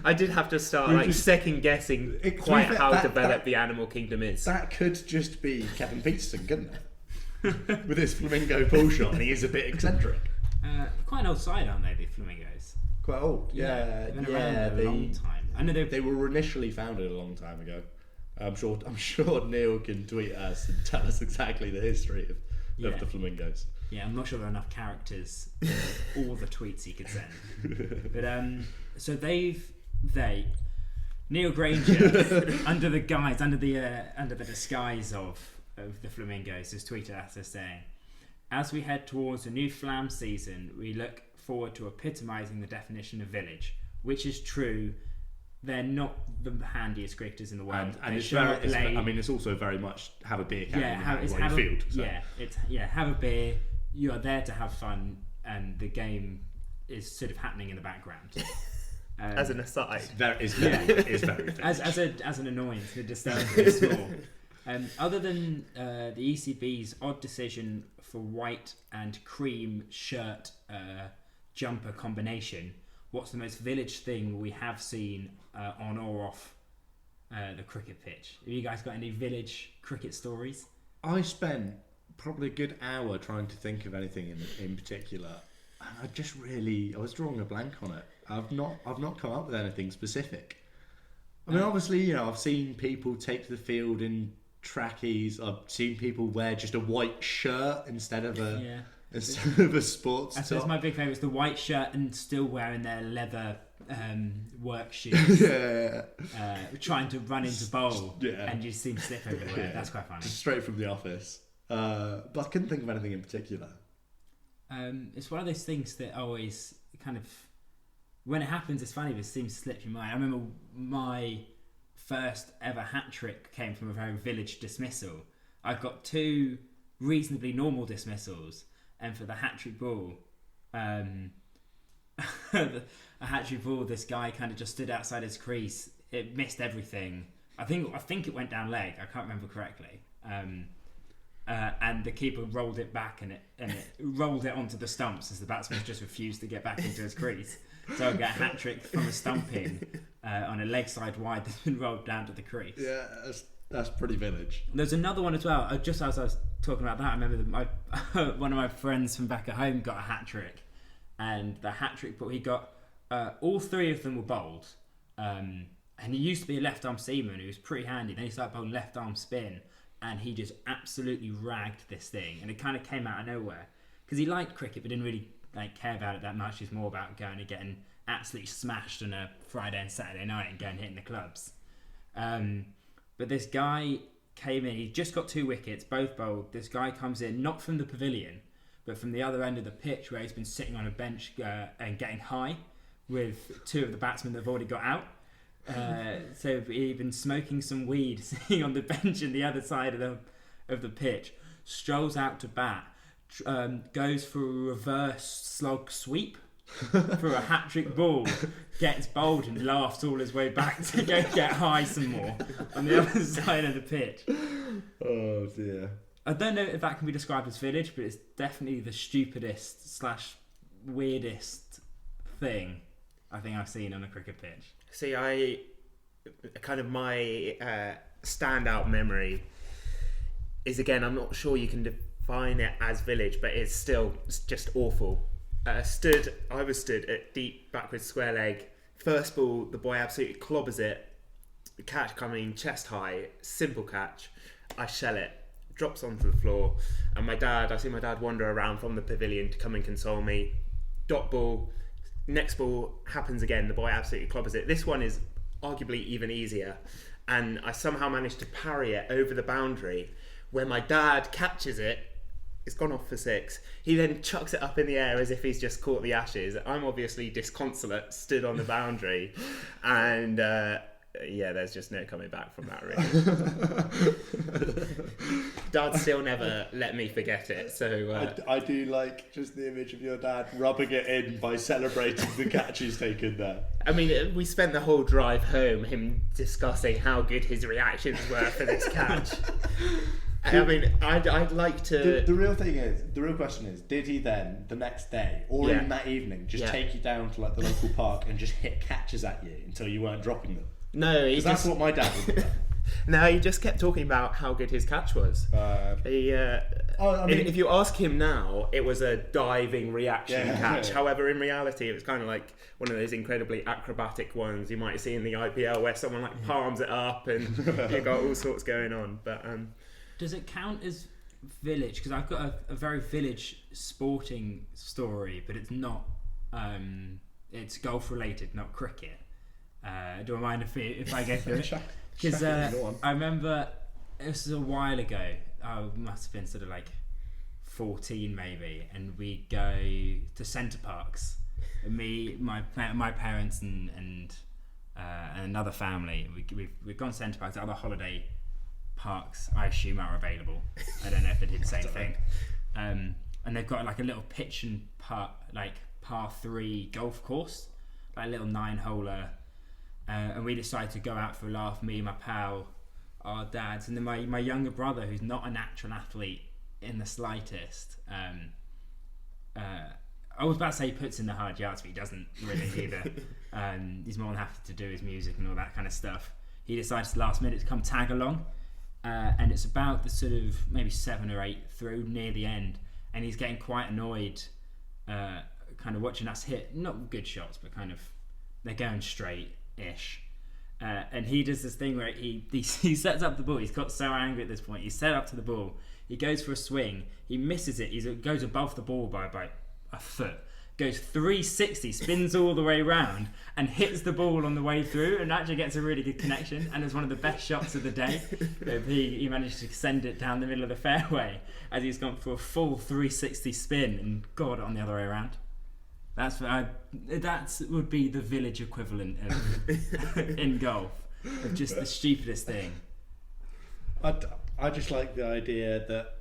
I did have to start second guessing quite how developed the animal kingdom is. That could just be Kevin Peterson, couldn't it? With his flamingo pull shot, and he is a bit eccentric. Quite an old side, aren't they, the Flamingos? Quite old. Yeah, they've been around a long time. I know they were initially founded a long time ago. I'm sure Neil can tweet us and tell us exactly the history of the Flamingos. Yeah, I'm not sure there are enough characters for all the tweets he could send. But so Neil Granger under the disguise of the Flamingos has tweeted at us saying, "As we head towards a new flam season, we look forward to epitomising the definition of village," which is true. They're not the handiest cricketers in the world. And it's also very much have a beer can in the field. So. Yeah, have a beer. You are there to have fun, and the game is sort of happening in the background. As an aside, it's very as an annoyance, the disturbance is small. Other than the ECB's odd decision for white and cream shirt jumper combination, what's the most village thing we have seen on or off the cricket pitch? Have you guys got any village cricket stories? I spent probably a good hour trying to think of anything in particular, and I was drawing a blank on it. I've not come up with anything specific. I mean, obviously, I've seen people take to the field in trackies. I've seen people wear just a white shirt instead of a sports top. That's my big favourite. It's the white shirt and still wearing their leather work shoes. Trying to run into bowl and you see them slip everywhere. That's quite funny. Just straight from the office. But I couldn't think of anything in particular. It's one of those things that always kind of, when it happens, it's funny, but it seems to slip your mind. I remember my first ever hat trick came from a very village dismissal. I got 2 reasonably normal dismissals, and for the hat-trick ball, a hat-trick ball, this guy kind of just stood outside his crease. It missed everything. I think it went down leg. I can't remember correctly. And the keeper rolled it back, and it rolled it onto the stumps as the batsman just refused to get back into his crease. So I got a hat-trick from a stumping on a leg side wide that's been rolled down to the crease. Yeah, that's pretty village. There's another one as well. Just as I was talking about that, I remember that one of my friends from back at home got a hat trick, and the hat trick, but he got all 3 of them were bowled, and he used to be a left arm seaman who was pretty handy. Then he started bowling left arm spin, and he just absolutely ragged this thing, and it kind of came out of nowhere. because he liked cricket but didn't really care about it that much. He's more about going and getting absolutely smashed on a Friday and Saturday night and going hitting the clubs. But this guy came in, he just got 2 wickets, both bowled. This guy comes in, not from the pavilion, but from the other end of the pitch where he's been sitting on a bench and getting high with 2 of the batsmen that have already got out. So he'd been smoking some weed, sitting on the bench on the other side of the pitch, strolls out to bat, goes for a reverse slog sweep for a hat-trick ball, gets bowled and laughs all his way back to go get high some more on the other side of the pitch. Oh dear. I don't know if that can be described as village, but it's definitely the stupidest / weirdest thing I think I've seen on a cricket pitch. See, my standout memory is, again, I'm not sure you can define it as village, but it's still just awful. I was stood at deep backwards square leg. First ball, the boy absolutely clobbers it. The catch coming chest high, simple catch. I shell it, drops onto the floor, and I see my dad wander around from the pavilion to come and console me. Dot ball, next ball happens again. The boy absolutely clobbers it. This one is arguably even easier, and I somehow managed to parry it over the boundary, where my dad catches it. It's gone off for 6. He then chucks it up in the air as if he's just caught the ashes. I'm obviously disconsolate, stood on the boundary, and there's just no coming back from that, really. Dad still never let me forget it. So I do like just the image of your dad rubbing it in by celebrating the catches taken there. I mean, we spent the whole drive home him discussing how good his reactions were for this catch. I mean, I'd like to... The real question is, did he then, the next day, or even that evening, just take you down to the local park and just hit catches at you until you weren't dropping them? No, that's what my dad would do. No, he just kept talking about how good his catch was. If you ask him now, it was a diving reaction catch. However, in reality, it was kind of like one of those incredibly acrobatic ones you might see in the IPL where someone palms it up and you've got all sorts going on. But does it count as village? Because I've got a very village sporting story, but it's not. It's golf related, not cricket. Do I mind if I go through it? Because I remember this was a while ago. I must have been sort of 14 maybe, and we go to Centre Parks. Me, my parents, and another family. We've gone to Centre Parks. Other holiday parks, I assume, are available. I don't know if they do the same thing. And they've got a little pitch and par 3 golf course, a little 9-holer. And we decided to go out for a laugh, me, my pal, our dads, and then my younger brother, who's not a natural athlete in the slightest. I was about to say he puts in the hard yards, but he doesn't really either. He's more than happy to do his music and all that kind of stuff. He decides last minute to come tag along, and it's about the sort of maybe 7 or 8 through near the end, and he's getting quite annoyed, kind of watching us hit not good shots, but kind of they're going straight-ish. And he does this thing where he sets up the ball. He's got so angry at this point. He's set up to the ball. He goes for a swing. He misses it. He goes above the ball by about a foot. Goes 360, spins all the way around, and hits the ball on the way through, and actually gets a really good connection. And it's one of the best shots of the day. He managed to send it down the middle of the fairway as he's gone for a full 360 spin and got it on the other way around. That would be the village equivalent of in golf, of just the stupidest thing. I just like the idea that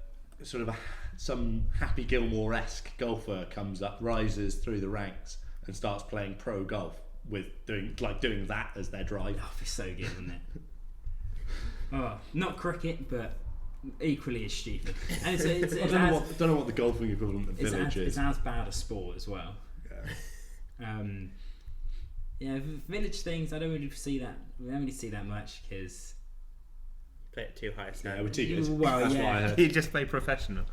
sort of some Happy Gilmore-esque golfer comes up, rises through the ranks, and starts playing pro golf with doing that as their drive. That'd be so good, wouldn't it? Oh, not cricket, but equally as stupid. And I don't know what the golfing equivalent of village is. It's as bad a sport as well. Village things I don't really see that. We don't really see that much because play it too high. Yeah, we're too good. Well, that's yeah. why I heard. You just play professional.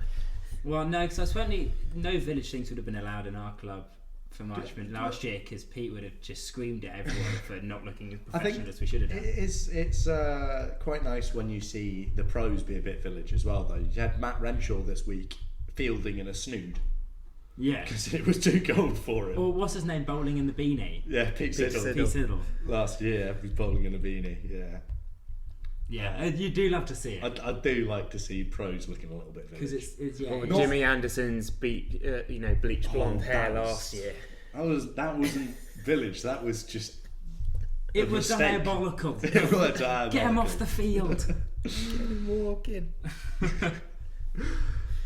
Well, no, because certainly no village things would have been allowed in our club for Marchment last year because Pete would have just screamed at everyone for not looking as professional as we should have done. It's quite nice when you see the pros be a bit village as well, though. You had Matt Renshaw this week fielding in a snood. Yeah. Because it was too cold for him. Or what's his name, bowling in the beanie? Yeah, Pete Siddle. Pete Siddle. Last year, he was bowling in a beanie, yeah. Yeah, you do love to see it. I do like to see pros looking a little bit Because village. it's yeah. Or it's- Jimmy Anderson's bleached blonde hair that was- last year. That wasn't village, that was just it a was mistake. diabolical. It was diabolical. Get him off the field. Get him walking.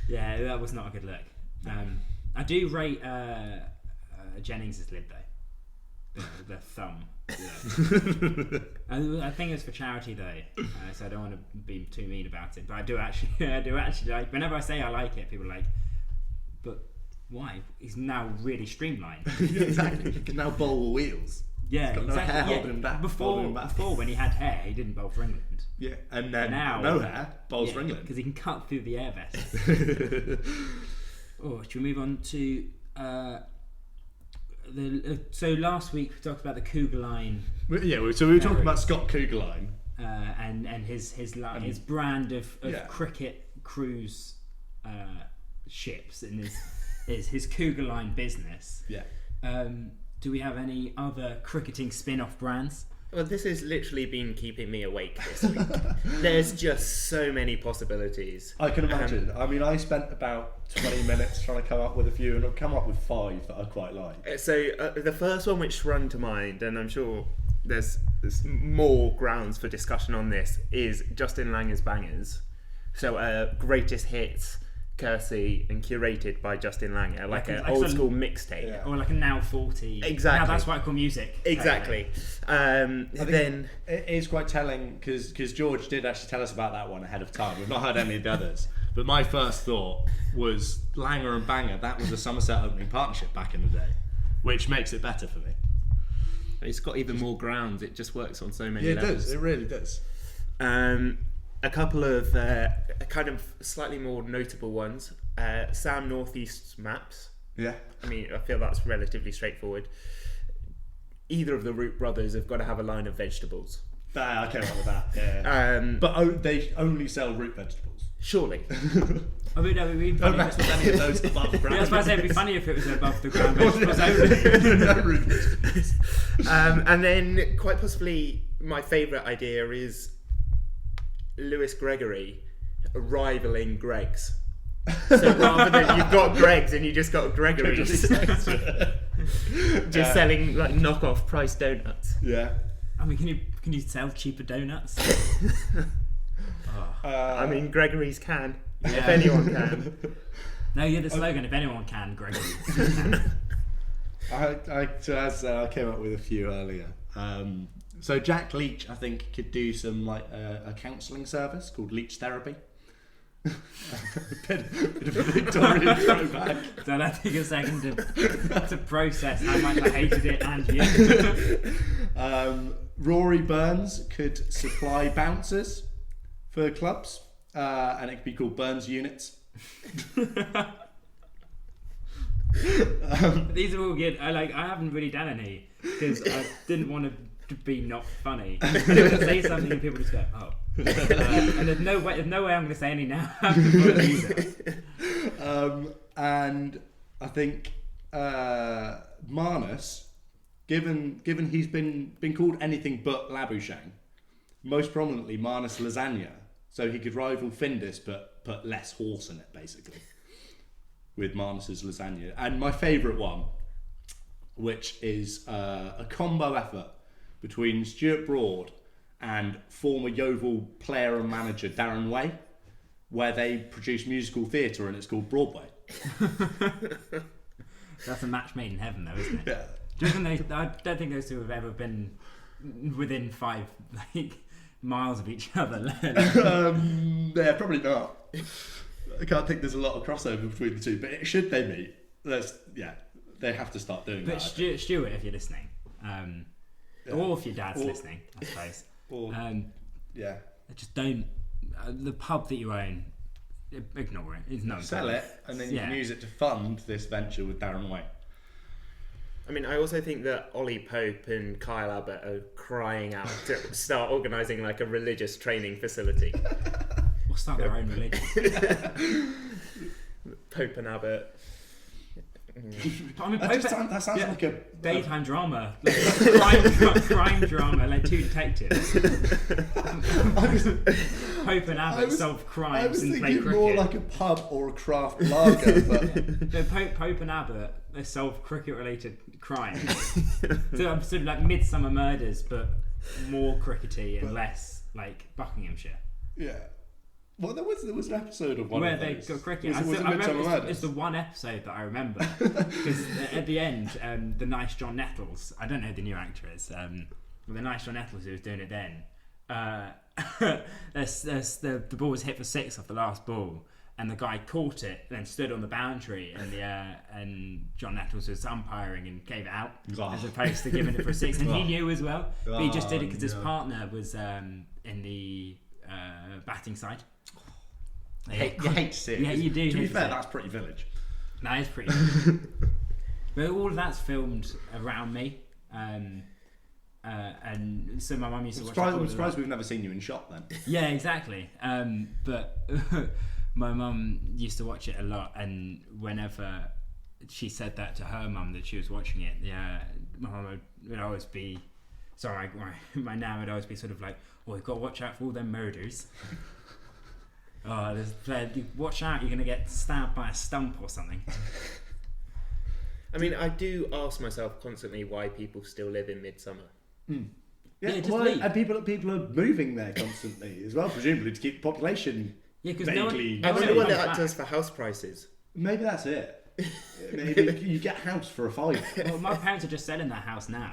Yeah, that was not a good look. I do rate Jennings' lid though. The thumb. Yeah. I think it's for charity though, so I don't want to be too mean about it. But I do actually like. Whenever I say I like it, people are like, "But why? He's now really streamlined." Yeah, exactly. You can now bowl wheels. Yeah, He's got no exactly. hair Yeah, holding him back. Before, when he had hair, he didn't bowl for England. Yeah, and then Now, no hair, bowls for England. because he can cut through the air vest. Oh, should we move on to so last week we talked about the Kugelline So we were talking about Scott Kugelline. and his brand of Yeah. cricket cruise ships and his Kugelline business. Yeah. Do we have any other cricketing spin-off brands? Well, this has literally been keeping me awake this week. There's just so many possibilities. I can imagine. I mean, I spent about 20 minutes trying to come up with a few, and I've come up with 5 that I quite like. So the first one which sprung to mind, and I'm sure there's more grounds for discussion on this, is Justin Langer's Bangers. So greatest hits, courtesy and curated by Justin Langer, like an old school mixtape. Yeah. Or like a Now 40. Exactly. Now that's what I call music. Exactly. Then It is quite telling because George did actually tell us about that one ahead of time. We've not heard any of the others. But my first thought was Langer and Banger, that was a Somerset opening partnership back in the day, which makes it better for me. it's got even more grounds. It just works on so many Yeah, it levels. does. It really does. A couple of kind of slightly more notable ones. Sam Northeast's maps. Yeah. I mean, I feel that's relatively straightforward. Either of the Root brothers have got to have a line of vegetables. I came up with that. Yeah. But they only sell root vegetables. Surely. I mean, no, we've Don't mess with any of those above I ground. was about to say it'd be funny if it was above the ground vegetables only. No root vegetables. And then, quite possibly, my favourite idea is Lewis Gregory rivaling Greg's. So rather than you've got Greg's and you just got Gregory's, just selling like knockoff price donuts. Yeah. I mean, can you sell cheaper donuts? I mean, Gregory's can, if Yeah. anyone can. No, you're the slogan. If anyone can, Gregory. I came up with a few earlier. So Jack Leach, I think, could do some like a counselling service called Leach Therapy. bit of a Victorian throwback. So that took a second to process how much I hated it and you. Rory Burns could supply bouncers for clubs, and it could be called Burns Units. These are all good. I haven't really done any because I didn't want to be not funny. I didn't want to say something and people just go, oh. And there's no way I'm going to say any now. And I think Marnus, given he's been called anything but Labuschagne, most prominently Marnus Lasagna, so he could rival Findus but put less horse in it basically with Marnus's Lasagna. And my favourite one, which is a combo effort between Stuart Broad and former Yeovil player and manager Darren Way, where they produce musical theatre and it's called Broadway. That's a match made in heaven, though, isn't it? Yeah. Do you reckon I don't think those two have ever been within 5 miles of each other. Yeah, probably not. I can't think there's a lot of crossover between the two, but should they meet, they have to start doing But that. Stuart, if you're listening, or if your dad's listening, I suppose. Yeah. Just don't. The pub that you own, ignore it. It's no. Sell it, and then you can use it to fund this venture with Darren Way. I mean, I also think that Ollie Pope and Kyle Abbott are crying out to start organising like a religious training facility. Or start their own religion. Pope and Abbott. I mean, that sounds like a daytime drama, like crime drama, like two detectives. Pope and Abbott solve crimes and play cricket. More like a pub or a craft lager, but So Pope and Abbott, they solve cricket-related crimes. So I'm sort of like Midsomer Murders, but more crickety and less like Buckinghamshire. yeah. Well, there was an episode of one where of they those. got cricket. Was it I remember Midsomer Murders? it's the one episode that I remember because at the end, the nice John Nettles. I don't know who the new actor is. But the nice John Nettles who was doing it then. The ball was hit for 6 off the last ball, and the guy caught it, then stood on the boundary, and John Nettles was umpiring and gave it out as opposed to giving it for a 6, and he knew as well. But he just did it because his partner was in the batting side. You hate to see it. Yeah, you do. To be fair, that's pretty village. That is pretty. But all of that's filmed around me, and so my mum used to watch. I'm surprised we've never seen you in shot then. Yeah, exactly. But my mum used to watch it a lot, and whenever she said that to her mum that she was watching it, my mum would always be. Sorry, my nan would always be sort of like, "Oh, you've got to watch out for all them murders." Oh, watch out! You're gonna get stabbed by a stump or something. I mean, I do ask myself constantly why people still live in Midsomer. Yeah, just well, leave. and people are moving there constantly as well, presumably to keep the population. Yeah, because vaguely. I wonder what that that does for house prices. Maybe that's it. Maybe you get a house for a £5. Well, my parents are just selling that house now,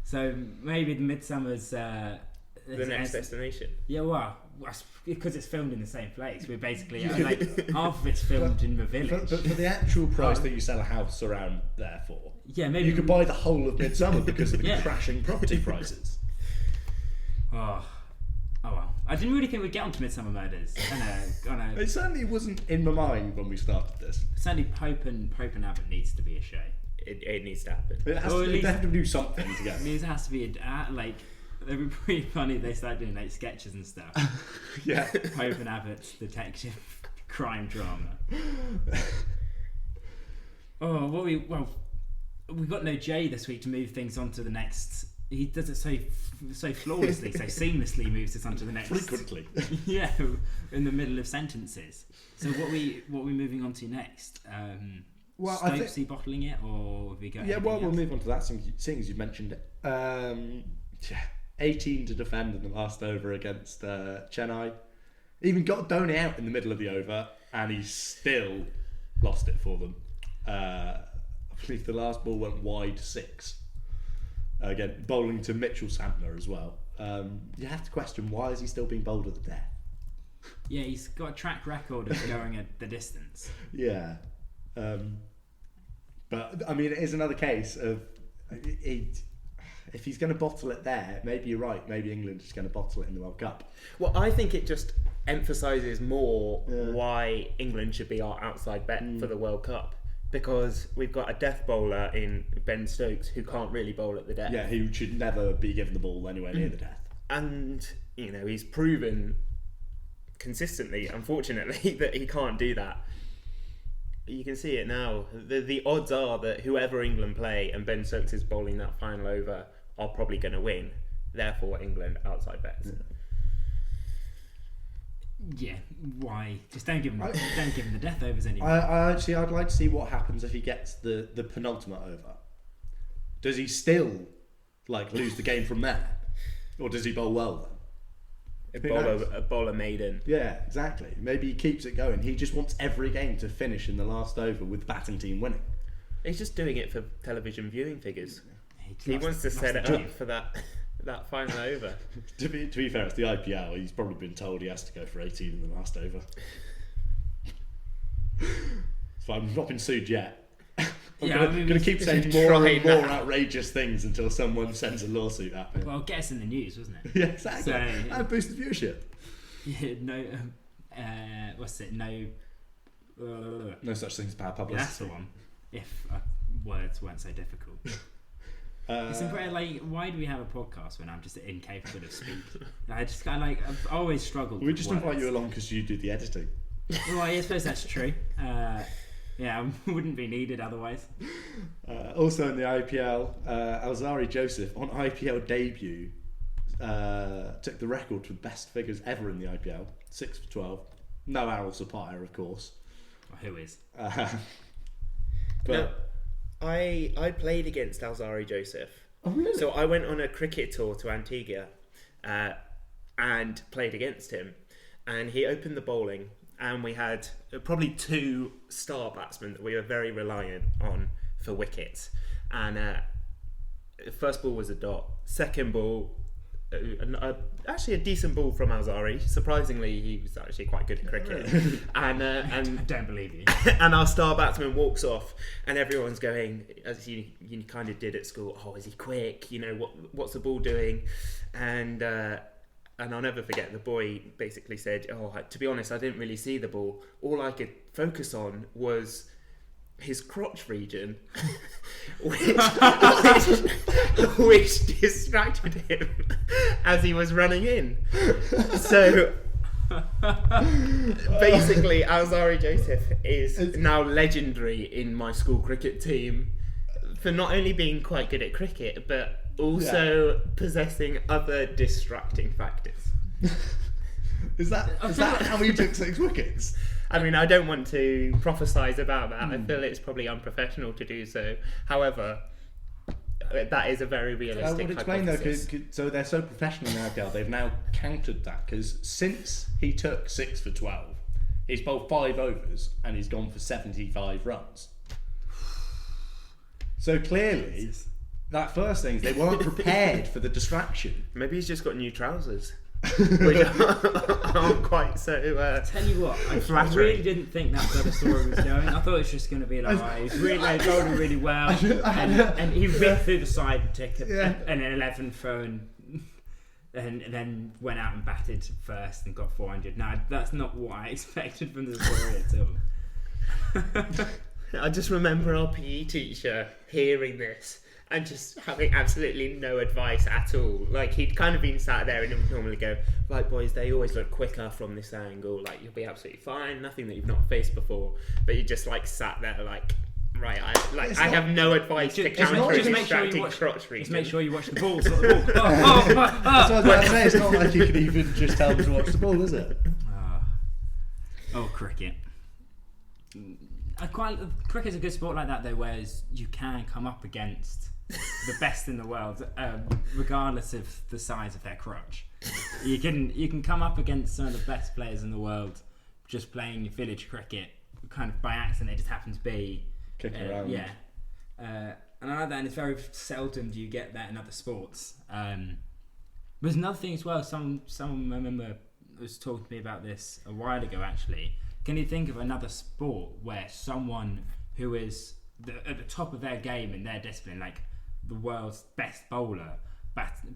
so maybe the Midsommer's The next destination. Yeah, well, because it's filmed in the same place. We're basically like half of it's filmed in the village. But for the actual price that you sell a house around there for, Yeah, maybe you could buy the whole of Midsomer because of the Yeah. crashing property prices. Oh well. I didn't really think we'd get onto Midsomer Murders. It certainly wasn't in my mind when we started this. Certainly, Pope and Abbott needs to be a show. It needs to happen. It has Or to, at they least- have to do something I together. mean, it has to be like. It'd be pretty funny if they start doing like sketches and stuff. Yeah. Pope and Abbott's detective crime drama. Oh, we've got no Jay this week to move things on to the next. He does it so flawlessly, so seamlessly moves us on to the next. Frequently. Yeah, in the middle of sentences. So what we moving on to next? Well, I Stokesy bottling it, or have we got? Yeah, well, anything we'll else? move on to that, seeing as you've mentioned it. 18 to defend in the last over against Chennai. Even got Dhoni out in the middle of the over, and he still lost it for them. I believe the last ball went wide 6. Again, bowling to Mitchell Santner as well. You have to question, why is he still being bowled at the death? Yeah, he's got a track record of going at the distance. Yeah. But, I mean, it is another case of... If he's going to bottle it there, maybe you're right. Maybe England is going to bottle it in the World Cup. Well, I think it just emphasises more why England should be our outside bet for the World Cup. Because we've got a death bowler in Ben Stokes who can't really bowl at the death. Yeah, who should never be given the ball anywhere near the death. And, he's proven consistently, unfortunately, that he can't do that. You can see it now. The odds are that whoever England play and Ben Stokes is bowling that final over are probably going to win. Therefore, England outside bets. Yeah, why? Just don't give him the death overs anymore. I'd like to see what happens if he gets the penultimate over. Does he still lose the game from there, or does he bowl well then? A bowler maiden. Yeah, exactly. Maybe he keeps it going. He just wants every game to finish in the last over with the batting team winning. He's just doing it for television viewing figures. He lost- wants to lost set the it game. up for that final over. To be fair, it's the IPL. He's probably been told he has to go for 18 in the last over. So I've not been sued yet. I'm going to keep saying more and more outrageous things until someone sends a lawsuit at me. Well, get us in the news, wasn't it? Yeah, exactly. So- And boost the viewership. Yeah, no. What's it? No. No such thing as bad That's publicity. the one. If words weren't so difficult. It's incredible, why do we have a podcast when I'm just incapable of speaking? I've always struggled. We with just words. invite you along because you do the editing. Well, I suppose that's true. Yeah, wouldn't be needed otherwise. Also in the IPL, Alzari Joseph on IPL debut took the record for best figures ever in the IPL, 6 for 12. No Arul Sapphire, of course. Who is? But I played against Alzari Joseph. oh, really? So I went on a cricket tour to Antigua and played against him. And he opened the bowling, and we had probably 2 star batsmen that we were very reliant on for wickets. And first ball was a dot. Second ball, actually a decent ball from Alzari. Surprisingly, he was actually quite good at cricket. And I don't believe you. and our star batsman walks off, and everyone's going, as you kind of did at school, oh, is he quick? You know, what's the ball doing? And I'll never forget, the boy basically said, oh, to be honest, I didn't really see the ball. All I could focus on was his crotch region, which distracted him as he was running in. So basically, Alzari Joseph is now legendary in my school cricket team for not only being quite good at cricket, but also possessing other distracting factors. Is that how he took 6 wickets? I mean, I don't want to prophesise about that. I feel it's probably unprofessional to do so. However, that is a very realistic I would explain though, hypothesis. so they're so professional now, Gal, they've now countered that, because since he took 6 for 12, he's bowled 5 overs and he's gone for 75 runs. So clearly, that first thing is they weren't prepared for the distraction. Maybe he's just got new trousers, which aren't quite so. Tell you what, I really didn't think that's where the story was going. I thought it was just going to be like, he's really bowling really well, and he ripped through the side and took an 11 throw and then went out and batted first and got 400. No, that's not what I expected from the story at all. I just remember our PE teacher hearing this and just having absolutely no advice at all. Like, he'd kind of been sat there and he would normally go, right boys, they always look quicker from this angle, like you'll be absolutely fine, nothing that you've not faced before. But he just like sat there like, right, I have no advice to counter a distracting crotch region. Just make sure you watch the ball. Sort of ball. That's what I was about to say, it's not like you can even just tell them to watch the ball, is it? Cricket. Cricket's a good sport like that though, where you can come up against the best in the world, regardless of the size of their crotch. You can come up against some of the best players in the world just playing your village cricket, kind of by accident. They just happen to be Kicking around. Yeah, and I like that. And it's very seldom do you get that in other sports. There's another thing as well. Someone I remember was talking to me about this a while ago. Actually, can you think of another sport where someone who is at the top of their game in their discipline, like the world's best bowler,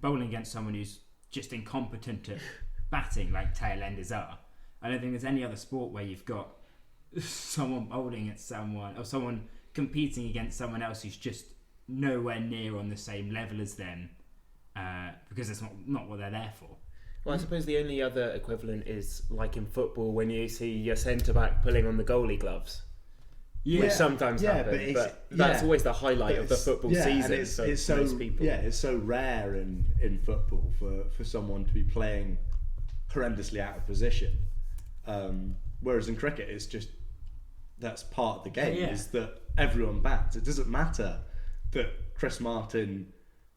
bowling against someone who's just incompetent at batting, like tailenders are? I don't think there's any other sport where you've got someone bowling at someone, or someone competing against someone else who's just nowhere near on the same level as them, because that's not what they're there for. Well, I suppose the only other equivalent is like in football when you see your centre-back pulling on the goalie gloves. Yeah, which sometimes happens, but that's always the highlight of the football season. And it's so most people. Yeah, it's so rare in football for someone to be playing horrendously out of position. Whereas in cricket, it's just that's part of the game. Is that everyone bats. It doesn't matter that Chris Martin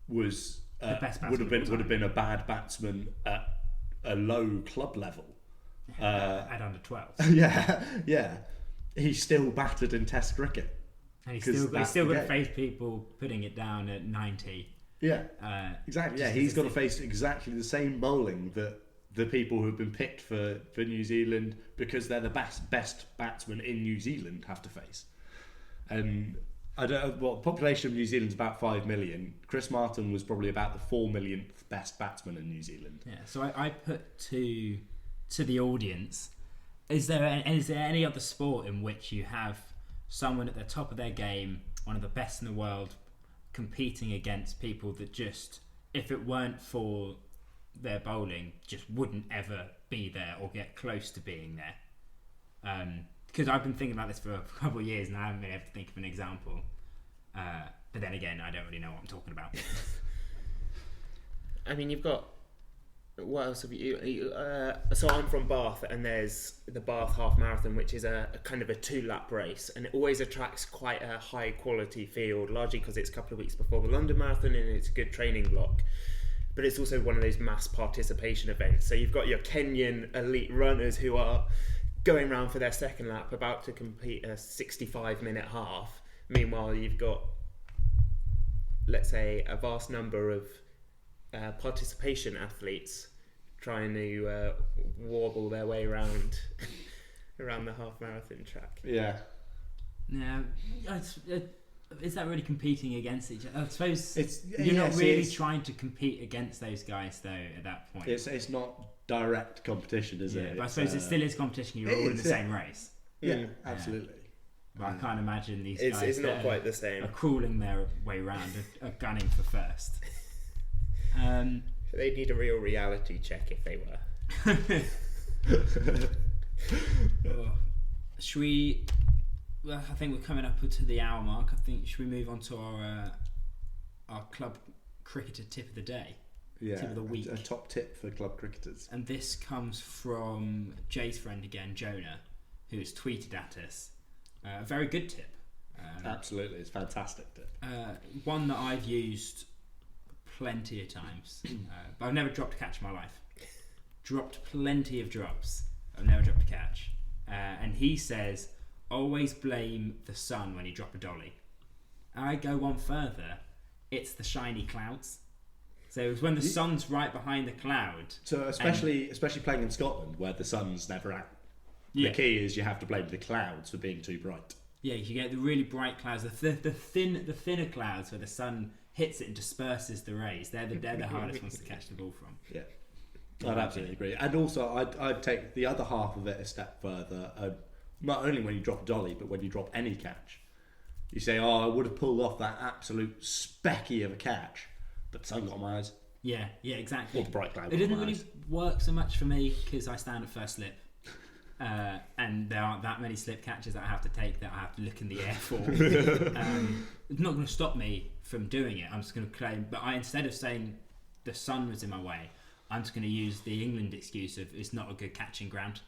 was would have been a bad batsman at a low club level at under 12. yeah. He still battered in Test cricket. And he's still got to face people putting it down at 90. Yeah, exactly. Yeah, he's got to face exactly the same bowling that the people who've been picked for New Zealand because they're the best batsmen in New Zealand have to face. And I don't know, population of New Zealand's about 5 million. Chris Martin was probably about the 4 millionth best batsman in New Zealand. Yeah, so I put to the audience, is there any other sport in which you have someone at the top of their game, one of the best in the world, competing against people that just, if it weren't for their bowling, just wouldn't ever be there or get close to being there? because I've been thinking about this for a couple of years and I haven't been able to think of an example. But then again, I don't really know what I'm talking about. I mean, you've got... What else have you... so I'm from Bath, and there's the Bath Half Marathon, which is a kind of a 2-lap race, and it always attracts quite a high-quality field, largely because it's a couple of weeks before the London Marathon, and it's a good training block. But it's also one of those mass participation events. So you've got your Kenyan elite runners who are going round for their second lap, about to complete a 65-minute half. Meanwhile, you've got, let's say, a vast number of participation athletes trying to warble their way around the half marathon track. Yeah. Now, is that really competing against each other? I suppose you're yes, not really trying to compete against those guys though at that point. It's not direct competition, is it? But I suppose it still is competition. You're all in the same race. Yeah, absolutely. But I can't imagine these guys. It's not quite the same. Are crawling their way around, are gunning for first. They'd need a real reality check if they were. Should we? Well, I think we're coming up to the hour mark. I think should we move on to our club cricketer tip of the day? Yeah, tip of the week. A top tip for club cricketers. And this comes from Jay's friend again, Jonah, who has tweeted at us. A very good tip. Absolutely, it's a fantastic tip. One that I've used plenty of times, but I've never dropped a catch in my life. Dropped plenty of drops. I've never dropped a catch. And he says, always blame the sun when you drop a dolly. I go one further. It's the shiny clouds. So it's when the sun's right behind the cloud. So especially playing in Scotland where the sun's never out. Yeah. The key is you have to blame the clouds for being too bright. Yeah, you get the really bright clouds, the thinner clouds where the sun hits it and disperses the rays. They're the hardest ones to catch the ball from. Yeah, I'd absolutely agree. And also, I'd take the other half of it a step further. Not only when you drop a dolly, but when you drop any catch. You say, I would have pulled off that absolute specky of a catch, but the sun got on my eyes. Yeah, exactly. Or the bright cloud. It didn't really work so much for me because I stand at first slip. And there aren't that many slip catches that I have to take that I have to look in the air for. It's not going to stop me from doing it. I'm just going to claim, but instead of saying the sun was in my way, I'm just going to use the England excuse of it's not a good catching ground.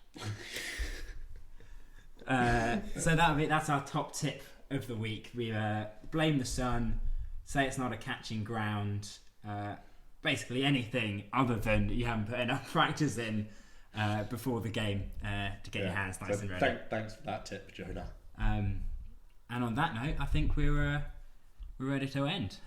So that's our top tip of the week. We blame the sun, say it's not a catching ground, basically anything other than you haven't put enough practice in before the game to get your hands nice and ready. Thanks for that tip, Jonah. And on that note, I think we're ready to end.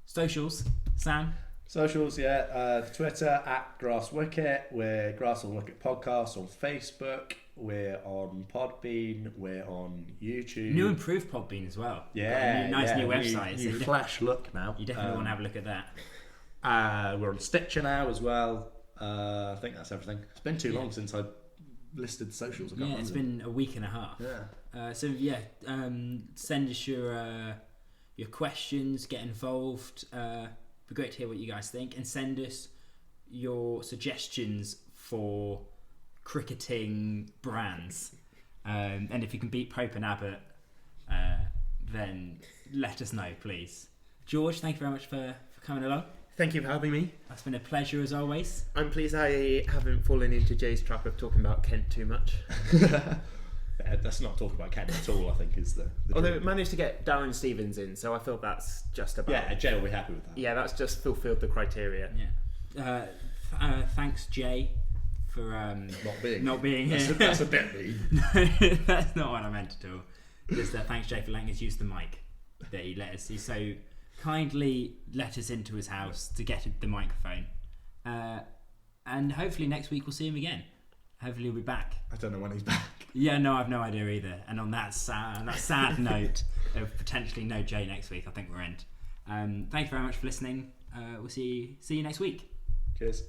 Socials, Sam? Socials, Twitter @GrassWicket. We're Grass on Wicket Podcast on Facebook. We're on Podbean. We're on YouTube. New improved Podbean as well. Yeah, nice new website. New flash look now. You definitely want to have a look at that. We're on Stitcher now as well. I think that's everything. It's been too long since I listed the socials. It's been a week and a half. Send us your questions, get involved. It'd be great to hear what you guys think, and send us your suggestions for cricketing brands. And if you can beat Pope and Abbott, then let us know, please. George, thank you very much for coming along. Thank you for having me. That's been a pleasure as always. I'm pleased I haven't fallen into Jay's trap of talking about Kent too much. That's not talking about Kent at all, I think, is the although it managed to get Darren Stevens in, so I feel that's just about... Yeah, Jay will be happy with that. Yeah, that's just fulfilled the criteria. Yeah. Thanks, Jay, for not being here. That's a bit mean. No, that's not what I meant at all. Just thanks, Jay, for letting us use the mic that he so kindly let us into his house to get the microphone. And hopefully next week we'll see him again. Hopefully he'll be back. I don't know when he's back. Yeah, no, I've no idea either. And on that sad note of potentially no Jay next week, I think we're end. Thank you very much for listening. We'll see you next week. Cheers.